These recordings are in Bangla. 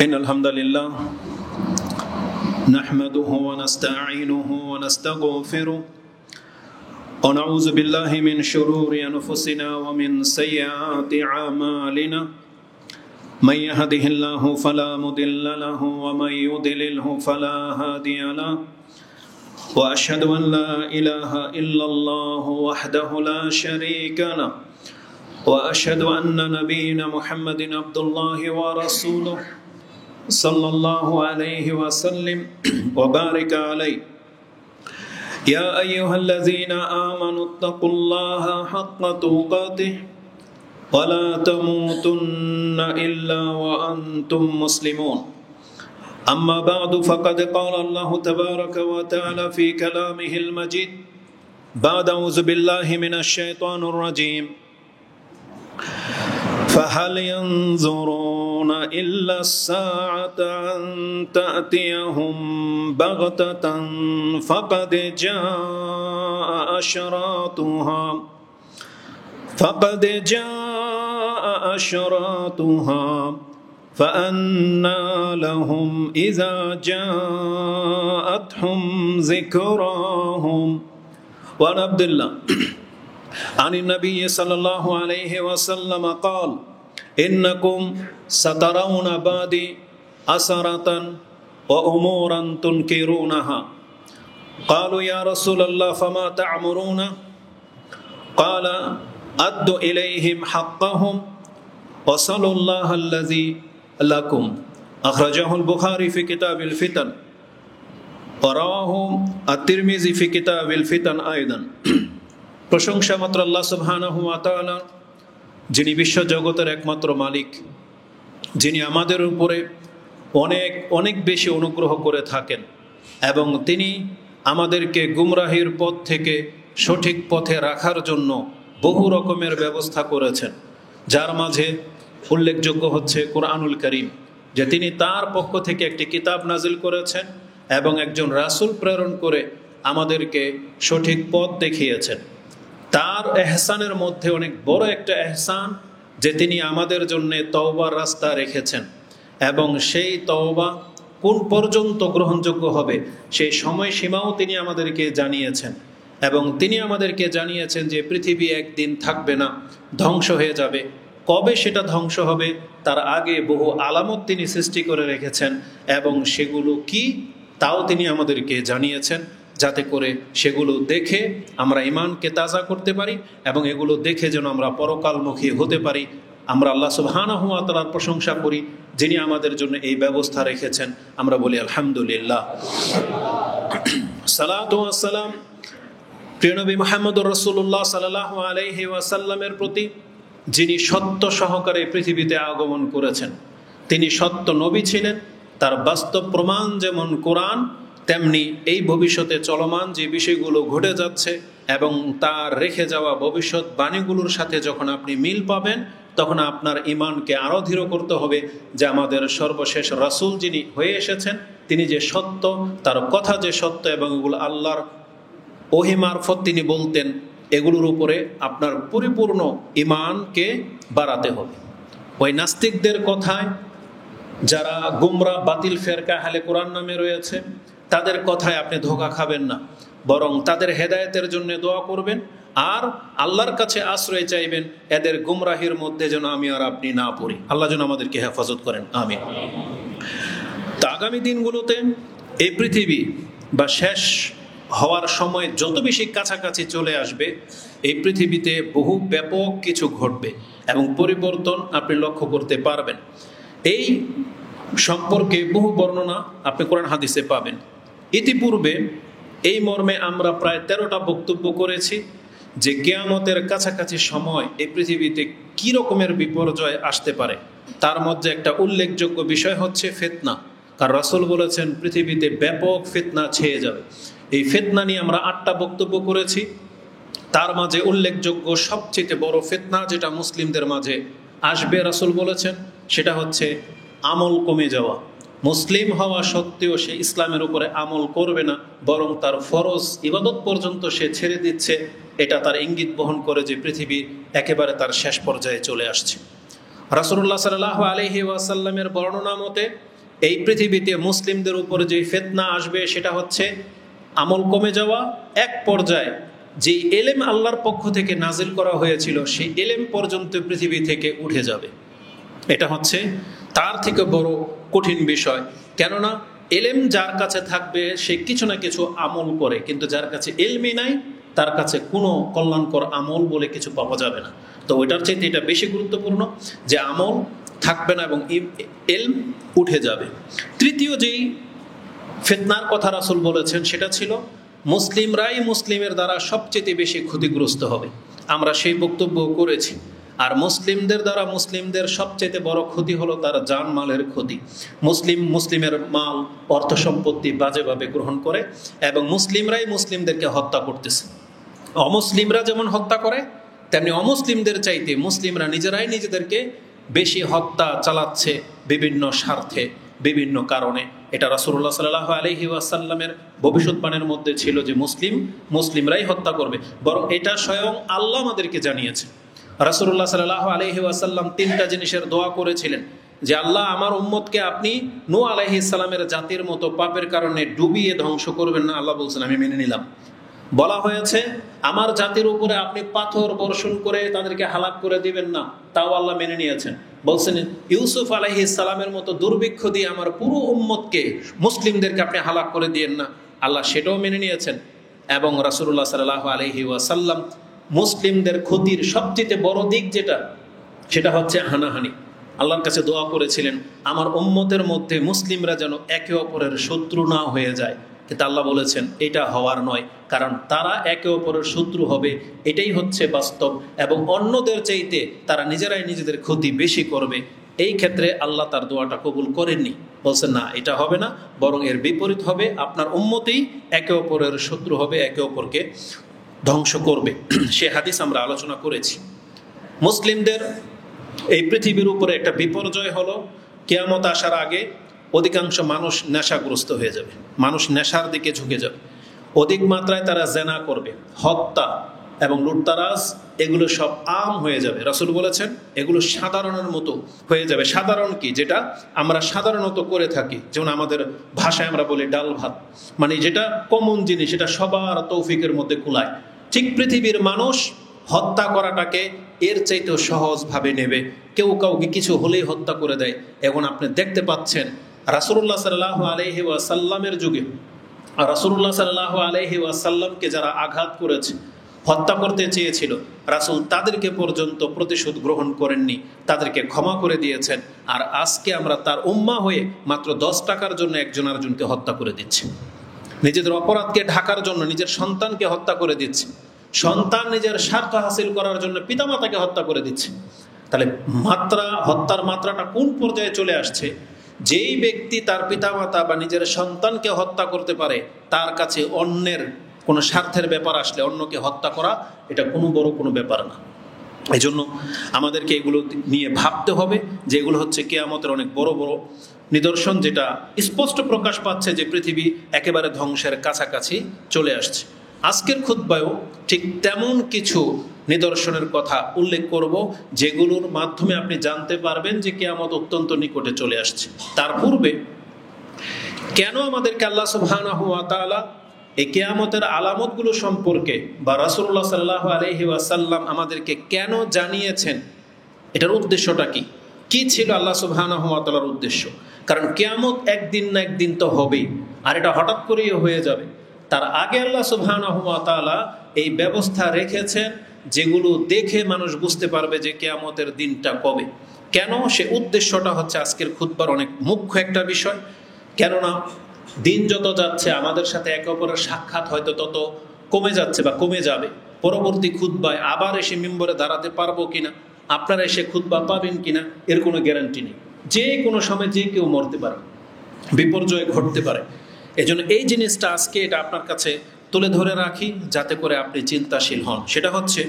إن الحمد لله نحمده ونستعينه ونستغفره ونعوذ بالله من شرور أنفسنا ومن سيئات أعمالنا من يهده الله فلا مضل له ومن يضلله فلا هادي له وأشهد أن لا إله إلا الله وحده لا شريك له وأشهد أن نبينا محمد عبد الله ورسوله صلى الله عليه وسلم وبارك عليه يا أيها الذين آمنوا اتقوا الله حق تقاته ولا تموتن إلا وأنتم مسلمون أما بعد فقد قال الله تبارك وتعالى في كلامه المجيد بعد أعوذ بالله من الشيطان الرجيم فهل ينظرون إلا الساعة أن تأتيهم بغتة فقد جاء أشراطها فأنى لهم إذا جاءتهم ذكراهم وعن عبد الله عن النبي صلى الله عليه وسلم قال إنكم سترون بعدي أثرة وأمورا تنكرونها قالوا يا رسول الله فما تأمرون قال أدوا إليهم حقهم وصلوا الله الذي لكم أخرجه البخاري في كتاب الفتن ورواه الترمذي في كتاب الفتن أيضا প্রশংসা মাত্র আল্লাহ সুবহানাহু ওয়া তাআলা, যিনি বিশ্ব জগতের একমাত্র মালিক, যিনি আমাদের উপরে অনেক অনেক বেশি অনুগ্রহ করে থাকেন এবং তিনি আমাদেরকে গুমরাহির পথ থেকে সঠিক পথে রাখার জন্য বহু রকমের ব্যবস্থা করেছেন, যার মাঝে উল্লেখযোগ্য হচ্ছে কোরআনুল কারীম, যে তিনি তার পক্ষ থেকে একটি কিতাব নাজিল করেছেন এবং একজন রাসূল প্রেরণ করে আমাদেরকে সঠিক পথ দেখিয়েছেন। তার এহসানের মধ্যে অনেক বড় একটা এহসান যে তিনি আমাদের জন্য তওবার রাস্তা রেখেছেন এবং সেই তওবা কোন পর্যন্ত গ্রহণযোগ্য হবে সেই সময়সীমাও তিনি আমাদেরকে জানিয়েছেন এবং তিনি আমাদেরকে জানিয়েছেন যে পৃথিবী একদিন থাকবে না, ধ্বংস হয়ে যাবে। কবে সেটা ধ্বংস হবে তার আগে বহু আলামত তিনি সৃষ্টি করে রেখেছেন এবং সেগুলো কি তাও তিনি আমাদেরকে জানিয়েছেন, যাতে করে সেগুলো দেখে আমরা ঈমানকে তাজা করতে পারি এবং এগুলো দেখে যেন আমরা পরকালমুখী হতে পারি। আমরা আল্লাহ সুবহানাহু ওয়া তাআলার প্রশংসা করি, যিনি আমাদের জন্য এই ব্যবস্থা রেখেছেন। আমরা বলি আলহামদুলিল্লাহ। সালাতু ওয়াস সালাম প্রিয় নবী মুহাম্মদুর রাসূলুল্লাহ সাল্লাল্লাহু আলাইহি ওয়াসাল্লামের প্রতি, যিনি সত্য সহকারে পৃথিবীতে আগমন করেছেন। তিনি সত্য নবী ছিলেন, তার বাস্তব প্রমাণ যেমন কোরআন, তেমনি এই ভবিষ্যতে চলমান যে বিষয়গুলো ঘটে যাচ্ছে এবং তার রেখে যাওয়া ভবিষ্যৎ বাণীগুলোর সাথে যখন আপনি মিল পাবেন তখন আপনার ঈমানকে আরও দৃঢ় করতে হবে যে আমাদের সর্বশেষ রাসূল যিনি হয়ে এসেছেন তিনি যে সত্য, তার কথা যে সত্য এবং এগুলো আল্লাহর ওহী মারফত তিনি বলতেন, এগুলোর উপরে আপনার পরিপূর্ণ ঈমানকে বাড়াতে হবে। ওই নাস্তিকদের কথায়, যারা গুমরা বাতিল ফেরকা আহলে কোরআন নামে রয়েছে, তাদের কথায় আপনি ধোঁকা খাবেন না, বরং তাদের হেদায়েতের জন্য দোয়া করবেন আর আল্লাহর কাছে আশ্রয় চাইবেন এদের গুমরাহির মধ্যে যেন আমি আর আপনি না পড়ি। আল্লাহ যেন আমাদেরকে হেফাজত করেন, আমিন। তো আগামী দিনগুলোতে এই পৃথিবী বা শেষ হওয়ার সময় যত বেশি কাছাকাছি চলে আসবে, এই পৃথিবীতে বহু ব্যাপক কিছু ঘটবে এবং পরিবর্তন আপনি লক্ষ্য করতে পারবেন। এই সম্পর্কে বহু বর্ণনা আপনি কোরআন হাদিসে পাবেন। ইতিপূর্বে এই মর্মে আমরা প্রায় 13টা বক্তব্য করেছি যে কিয়ামতের কাছাকাছি সময় এই পৃথিবীতে কি রকমের বিপর্যয় আসতে পারে। তার মধ্যে একটা উল্লেখযোগ্য বিষয় হচ্ছে ফিতনা, কারণ রাসূল বলেছেন পৃথিবীতে ব্যাপক ফিতনা ছেয়ে যাবে। এই ফিতনা নিয়ে আমরা 8টা বক্তব্য করেছি। তার মাঝে উল্লেখযোগ্য সবচেয়ে বড় ফিতনা যেটা মুসলিমদের মাঝে আসবে রাসূল বলেছেন সেটা হচ্ছে আমল কমে যাওয়া। মুসলিম হওয়া সত্ত্বেও সে ইসলামের উপরে আমল করবে না, বরং তার ফরজ ইবাদত পর্যন্ত সে ছেড়ে দিচ্ছে। এটা তার ইঙ্গিত বহন করে যে পৃথিবী একেবারে তার শেষ পর্যায়ে চলে আসছে। রাসূলুল্লাহ সাল্লাল্লাহু আলাইহি ওয়াসাল্লামের বর্ণনা মতে এই পৃথিবীতে মুসলিমদের উপরে যে ফিতনা আসবে সেটা হচ্ছে আমল কমে যাওয়া, এক পর্যায়ে যে এলেম আল্লাহর পক্ষ থেকে নাজিল করা হয়েছিল সেই এলেম পর্যন্ত পৃথিবী থেকে উঠে যাবে। এটা হচ্ছে তার থেকে বড় কঠিন বিষয়। কেননা এলেম যার কাছে থাকবে সে কিছু না কিছু আমল করে, কিন্তু যার কাছে এলমই নাই তার কাছে কোনো কল্যাণকর আমল বলে কিছু পাওয়া যাবে না। তো ওইটার চাইতে এটা বেশি গুরুত্বপূর্ণ যে আমল থাকবে না এবং এলম উঠে যাবে। তৃতীয় যেই ফিতনার কথা রাসূল বলেছেন সেটা ছিল মুসলিমরাই মুসলিমের দ্বারা সবচেয়ে বেশি ক্ষতিগ্রস্ত হবে। আমরা সেই বক্তব্য করেছি। আর মুসলিমদের দ্বারা মুসলিমদের সবচেয়ে বড় ক্ষতি হলো তার জানমালের ক্ষতি। মুসলিমের মাল অর্থ সম্পত্তি বাজেভাবে গ্রহণ করে এবং মুসলিমরাই মুসলিমদেরকে হত্যা করতেছে। অমুসলিমরা যেমন হত্যা করে তেমনি অমুসলিমদের চাইতে মুসলিমরা নিজেরাই নিজেদেরকে বেশি হত্যা চালাচ্ছে বিভিন্ন স্বার্থে, বিভিন্ন কারণে। এটা রাসূলুল্লাহ সাল্লাল্লাহু আলাইহি ওয়াসাল্লামের ভবিষ্যৎবাণীর মধ্যে ছিল যে মুসলিমরাই হত্যা করবে। বরং এটা স্বয়ং আল্লাহ আমাদেরকে জানিয়েছে। রাসূলুল্লাহ সাল্লাল্লাহু আলাইহি ওয়াসাল্লাম 3টা জিনিসের দোয়া করেছিলেন যে আল্লাহ আমার উম্মতকে আপনি নূহ আলাইহিস সালামের জাতির মতো পাপের কারণে ডুবিয়ে ধ্বংস করবেন না। আল্লাহ বলছেন আমি মেনে নিলাম। বলা হয়েছে আমার জাতির উপরে আপনি পাথর বর্ষণ করে তাদেরকে হালাক করে দিবেন না, তাও আল্লাহ মেনে নিয়েছেন। বলছেন ইউসুফ আলাইহিস সালামের মতো দুর্ভিক্ষ দিয়ে আমার পুরো উম্মতকে মুসলিমদেরকে আপনি হালাক করে দিয়েন না, আল্লাহ সেটাও মেনে নিয়েছেন। এবং রাসূলুল্লাহ সাল্লাল্লাহু আলাইহি ওয়াসাল্লাম মুসলিমদের ক্ষতির সবচেয়ে বড় দিক সেটা হচ্ছে হানাহানি। আল্লাহর কাছে দোয়া করেছিলেন আমার উম্মতের মধ্যে মুসলিমরা যেন একে অপরের শত্রু না হয়ে যায়। কিন্তু আল্লাহ বলেছেন এটা হওয়ার নয়, কারণ তারা একে অপরের শত্রু হবে, এটাই হচ্ছে বাস্তব। এবং অন্যদের চাইতে তারা নিজেরাই নিজেদের ক্ষতি বেশি করবে। এই ক্ষেত্রে আল্লাহ তার দোয়াটা কবুল করেননি। বলছেন না এটা হবে না, বরং এর বিপরীত হবে, আপনার উম্মতেই একে অপরের শত্রু হবে, একে অপরকে ধ্বংস করবে। সে হাদিস আমরা আলোচনা করেছি। মুসলিমদের এই পৃথিবীর উপরে একটা বিপর্যয় হলো কিয়ামত আসার আগে অধিকাংশ মানুষ নেশাগ্রস্ত হয়ে যাবে, মানুষ নেশার দিকে ঝুঁকে যাবে, অধিক মাত্রায় তারা জেনা করবে, হত্যা এবং লুটতারাজ এগুলো সব আম হয়ে যাবে। রাসূল বলেছেন এগুলো সাধারণের মতো হয়ে যাবে। সাধারণ কি? যেটা আমরা সাধারণত করে থাকি, যেমন আমাদের ভাষায় আমরা বলি ডাল ভাত, মানে যেটা কমন জিনিস, এটা সবার তৌফিকের মধ্যে কুলায়। ঠিক পৃথিবীর মানুষ হত্যা করাটাকে এর চাইতেও সহজভাবে নেবে, কেউ কাউকে কিছু হলেই হত্যা করে দেয়। এখন আপনি দেখতে পাচ্ছেন রাসূলুল্লাহ সাল্লাল্লাহু আলাইহি ওয়াসাল্লামের যুগে রাসূলুল্লাহ সাল্লাল্লাহু আলাইহি ওয়াসাল্লামকে যারা আঘাত করেছে, হত্যা করতে চেয়েছিল, রাসূল তাদেরকে পর্যন্ত প্রতিশোধ গ্রহণ করেননি, তাদেরকে ক্ষমা করে দিয়েছেন। আর আজকে আমরা তার উম্মাহ হয়ে মাত্র 10 টাকার জন্য একজন আরেকজনকে হত্যা করে দিচ্ছি, নিজেদের অপরাধকে ঢাকার জন্য নিজের সন্তানকে হত্যা করে দিচ্ছে, সন্তান নিজের স্বার্থ হাসিল করার জন্য পিতামাতাকে হত্যা করে দিচ্ছে। তাহলে হত্যার মাত্রাটা কোন পর্যায়ে চলে আসছে? যেই ব্যক্তি তার পিতামাতা বা নিজের সন্তানকে হত্যা করতে পারে, তার কাছে অন্যের কোনো স্বার্থের ব্যাপার আসলে অন্যকে হত্যা করা এটা কোনো বড় কোনো ব্যাপার না। এই জন্য আমাদেরকে এগুলো নিয়ে ভাবতে হবে যে এগুলো হচ্ছে কিয়ামতের অনেক বড় বড় নিদর্শন, যেটা স্পষ্ট প্রকাশ পাচ্ছে যে পৃথিবী একেবারে ধ্বংসের কাছাকাছি চলে আসছে। আজকের খুতবায়ও ঠিক তেমন কিছু নিদর্শনের কথা উল্লেখ করব, যেগুলোর মাধ্যমে আপনি জানতে পারবেন যে কিয়ামত অত্যন্ত নিকটে চলে আসছে। তার পূর্বে কেন আমাদেরকে আল্লাহ সুবহানাহু ওয়া তাআলা এই কিয়ামতের আলামতগুলো সম্পর্কে বা রাসূলুল্লাহ সাল্লাল্লাহু আলাইহি ওয়াসাল্লাম আমাদেরকে কেন জানিয়েছেন, এটার উদ্দেশ্যটা কি? কি ছিল আল্লাহ সুবহানাহু ওয়া তাআলার উদ্দেশ্য? কারণ কিয়ামত একদিন না একদিন তো হবেই, আর এটা হঠাৎ করেই হয়ে যাবে। তার আগে আল্লাহ সুবহানাহু ওয়া তাআলা এই ব্যবস্থা রেখেছেন যেগুলো দেখে মানুষ বুঝতে পারবে যে কিয়ামতের দিনটা কবে। কেন? সে উদ্দেশ্যটা হচ্ছে আজকের খুতবার অনেক মুখ্য একটা বিষয়। কেননা দিন যত যাচ্ছে আমাদের সাথে একে অপরের সাক্ষাৎ হয়তো তত কমে যাচ্ছে বা কমে যাবে। পরবর্তী খুতবায় আবার এসে মিম্বরে দাঁড়াতে পারবো কিনা, আপনারা এসে খুতবা পাবেন কিনা, এর কোনো গ্যারান্টি নেই। যে কোনো সময় যে কেউ মরতে পারে, বিপর্যয় ঘটতে পারে। এজন্য এই জিনিসটা আজকে এটা আপনার কাছে তুলে ধরে রাখি যাতে করে আপনি চিন্তাশীল হন। সেটা হচ্ছে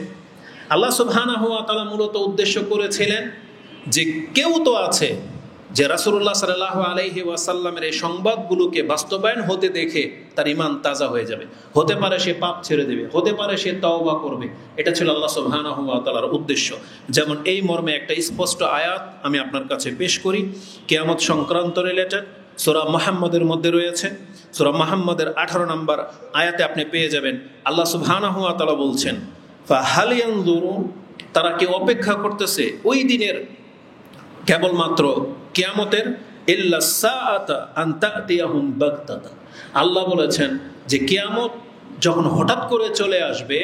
আল্লাহ সুবহানাহু ওয়া তাআলা মূলত উদ্দেশ্য করেছিলেন যে কেউ তো আছে যে রাসূলুল্লাহ সাল্লাল্লাহু আলাইহি ওয়াসাল্লামের এই সংবাদগুলোকে বাস্তবায়ন হতে দেখে তার ঈমান তাজা হয়ে যাবে। হতে পারে সে পাপ ছেড়ে দেবে, হতে পারে সে তওবা করবে। এটা ছিল আল্লাহ সুবহানাহু ওয়া তাআলার উদ্দেশ্য। যেমন এই মর্মে একটা স্পষ্ট আয়াত আমি আপনার কাছে পেশ করি, কিয়ামত সংক্রান্ত রিলেটেড। সূরা মুহাম্মদের মধ্যে রয়েছে। সূরা মুহাম্মদের 18 নম্বর আয়াতে আপনি পেয়ে যাবেন আল্লাহ সুবহানাহু ওয়া তাআলা বলছেন, ফাহাল ইয়ানজুরুন, তারা কি অপেক্ষা করতেছে ওই দিনের, কেবলমাত্র কিয়ামতের, ইল্লা সাআতা আন তা'তিয়াহুম বাগতাতা। আল্লাহ বলেছেন যে কিয়ামত যখন হঠাৎ করে চলে আসবে,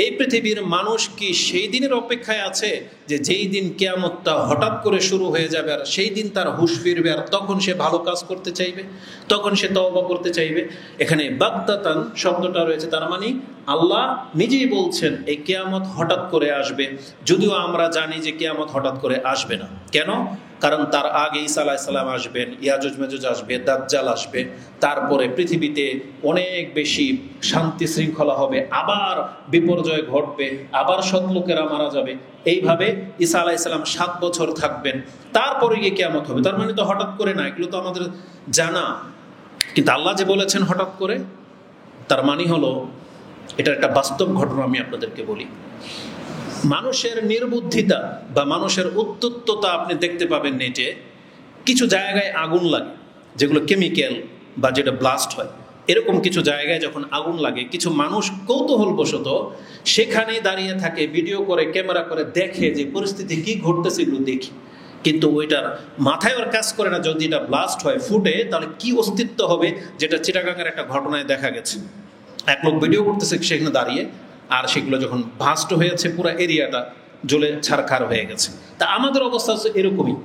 এই পৃথিবীর মানুষ কি সেই দিনের অপেক্ষায় আছে যে যেই দিন কিয়ামতটা হঠাৎ করে শুরু হয়ে যাবে, আর সেই দিন তার হুঁশ ফিরবে, আর তখন সে ভালো কাজ করতে চাইবে, তখন সে তওবা করতে চাইবে। এখানে বাগতাতান শব্দটা রয়েছে, তার মানে আল্লাহ নিজেই বলছেন এই কিয়ামত হঠাৎ করে আসবে। যদিও আমরা জানি যে কিয়ামত হঠাৎ করে আসবে না। কেন? কারণ তার আগে ঈসা আলাইহিস সালাম আসবেন, ইয়াজুজ মাজুজ আসবে, দাজ্জাল আসবে, তারপরে পৃথিবীতে অনেক বেশি শান্তি শৃঙ্খলা হবে, আবার বিপর্যয় ঘটবে, আবার সৎ লোকেরা মারা যাবে। এইভাবে ঈসা আলাইহিস সালাম 7 বছর থাকবেন, তারপরে গিয়ে কিয়ামত হবে। তার মানে তো হঠাৎ করে না, এগুলো তো আমাদের জানা। কিন্তু আল্লাহ যে বলেছেন হঠাৎ করে, তার মানে হলো এটা একটা বাস্তব ঘটনা। আমি আপনাদেরকে বলি, মানুষের নির্বুদ্ধিতা বা মানুষের উদ্ধততা আপনি দেখতে পাবেন নেটে। কিছু জায়গায় আগুন লাগে, যেগুলো কেমিক্যাল বা যেটা ব্লাস্ট হয়, এরকম কিছু জায়গায় যখন আগুন লাগে, কিছু মানুষ কৌতূহলবশত সেখানেই দাঁড়িয়ে থাকে, ভিডিও করে, ক্যামেরা করে দেখে যে পরিস্থিতি কি ঘটতেছে, এগুলো দেখি। কিন্তু ওইটার মাথায় ওর কাজ করে না, যদি এটা ব্লাস্ট হয়, ফুটে, তাহলে কি অস্তিত্ব হবে, যেটা চিটাগাংয়ের একটা ঘটনায় দেখা গেছে। এক লোক ভিডিও করতেছে সেখানে দাঁড়িয়ে, আর সেগুলো যখন ভাস্ট হয়েছে, পুরো এরিয়াটা জ্বলে ছারখার হয়ে গেছে। তা আমাদের অবস্থা হচ্ছে এরকমই।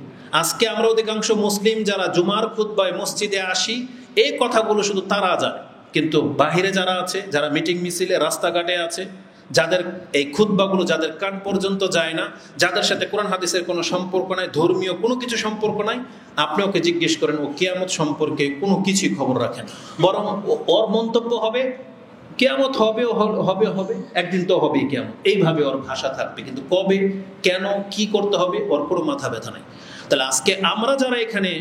আজকে আমরা অধিকাংশ মুসলিম যারা জুমার খুতবায় মসজিদে আসি, এই কথাগুলো শুধু তারা জানে, কিন্তু বাহিরে যারা আছে, যারা মিটিং মিছিলে রাস্তাঘাটে আছে, যাদের এই খুতবাগুলো যাদের কান পর্যন্ত যায় না, যাদের সাথে কোরআন হাদিসের কোনো সম্পর্ক নাই, ধর্মীয় কোনো কিছু সম্পর্ক নাই, আপনি ওকে জিজ্ঞেস করেন, ও কিয়ামত সম্পর্কে কোনো কিছুই খবর রাখেন। বরং ওর মন্তব্য হবে কিয়ামত হবে হবে হবে, একদিন তো হবেই কিয়ামত, এইভাবে ওর ভাষা থাকবে। কিন্তু কবে, কেন, কি করতে হবে, ওর কোনো মাথা ব্যথা নাই। তাহলে আজকে আমরা যারা এখানে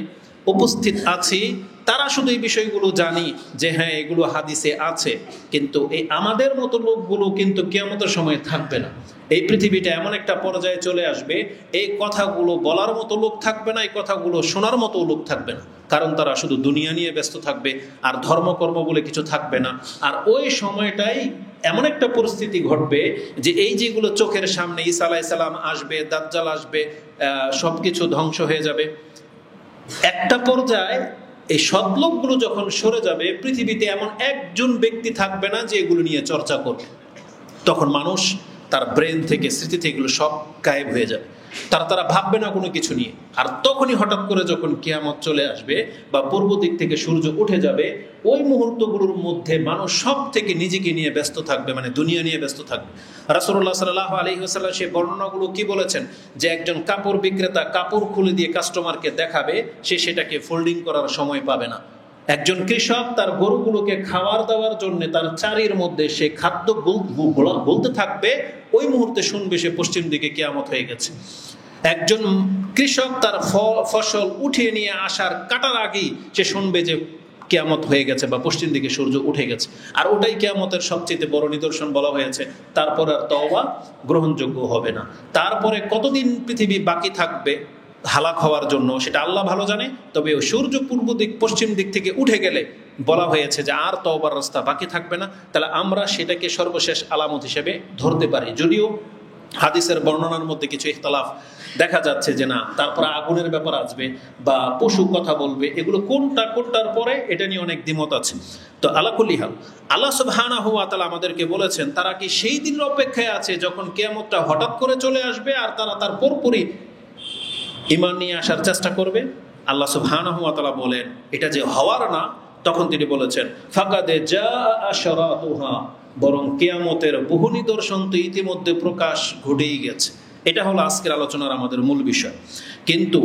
উপস্থিত আছি, তারা শুধু এই বিষয়গুলো জানি যে হ্যাঁ এগুলো হাদিসে আছে, কিন্তু এই আমাদের মতো লোকগুলো কিন্তু কিয়ামতের সময় থাকবে না। এই পৃথিবীটা এমন একটা পর্যায়ে চলে আসবে, এই কথাগুলো বলার মতো লোক থাকবে না, এই কথাগুলো শোনার মতো লোক থাকবে না। কারণ তারা শুধু দুনিয়া নিয়ে ব্যস্ত থাকবে, আর ধর্মকর্ম বলে কিছু থাকবে না। আর ওই সময়টাই এমন একটা পরিস্থিতি ঘটবে যে এই যেগুলো চোখের সামনে, ঈসা আলাইহিস সালাম আসবে, দাজ্জাল আসবে, সবকিছু ধ্বংস হয়ে যাবে। একটা পর্যায়ে এই সৎলোকগুলো যখন সরে যাবে, পৃথিবীতে এমন একজন ব্যক্তি থাকবে না যে এগুলো নিয়ে চর্চা করবে। তখন মানুষ তার ব্রেন থেকে, স্মৃতি থেকে এগুলো সব গায়েব হয়ে যাবে, তারা ভাববে না কোনো কিছু নিয়ে। আর তখনই হঠাৎ করে যখন কিয়ামত চলে আসবে বা পূর্ব দিক থেকে সূর্য উঠে যাবে, ওই মুহূর্তগুলোর মধ্যে মানুষ সব থেকে নিজেকে নিয়ে ব্যস্ত থাকবে, মানে দুনিয়া নিয়ে ব্যস্ত থাকবে। রাসূলুল্লাহ সাল্লাল্লাহু আলাইহি ওয়াসাল্লাম সেই বর্ণনাগুলো কি বলেছেন, যে একজন কাপড় বিক্রেতা কাপড় খুলে দিয়ে কাস্টমারকে দেখাবে, সে সেটাকে ফোল্ডিং করার সময় পাবে না। একজন কৃষক তার গরুগুলোকে খাবার দেওয়ার জন্য তার চারির মধ্যে সে খাদ্য বলতে থাকবে, ওই মুহূর্তে শুনবে সে পশ্চিম দিকে কিয়ামত হয়ে গেছে। একজন কৃষক তার ফসল উঠিয়ে নিয়ে আসার কাটার আগেই সে শুনবে যে কিয়ামত হয়ে গেছে বা পশ্চিম দিকে সূর্য উঠে গেছে। আর ওটাই কিয়ামতের সবচেয়ে বড় নিদর্শন বলা হয়েছে। তারপর আর তওবা গ্রহণযোগ্য হবে না। তারপরে কতদিন পৃথিবী বাকি থাকবে হালাক হওয়ার জন্য সেটা আল্লাহ ভালো জানে। তবে সূর্য পূর্ব দিক পশ্চিম দিক থেকে উঠে গেলে বলা হয়েছে যে আর তওবার রাস্তা বাকি থাকবে না। তাহলে আমরা সেটাকে সর্বশেষ আলামত হিসেবে ধরতে পারি। যদিও হাদিসের বর্ণনার মধ্যে কিছু ইখতিলাফ দেখা যাচ্ছে যে না, তারপরে আগুনের ব্যাপার আসবে বা পশু কথা বলবে, এগুলো কোনটার পরে এটা নিয়ে অনেক দ্বিমত আছে। তো আলা কুল্লি হাল, আল্লাহ সুবহানাহু ওয়া তাআলা আমাদেরকে বলেছেন তারা কি সেই দিনের অপেক্ষায় আছে যখন কিয়ামতটা হঠাৎ করে চলে আসবে আর তারা তার পরপরই ঈমান নিয়ে আসার চেষ্টা করবে। আল্লাহ সুবহানাহু ওয়া তাআলা বলেন এটা যে হওয়ার না, তখন তিনি বলেছেন ফাকাদে জাআ আশরাতুহা, বরং কিয়ামতের বহু নিদর্শন তো ইতিমধ্যে প্রকাশ ঘটেই গেছে। এটা হলো আজকের আলোচনার আমাদের মূল বিষয়। কিন্তু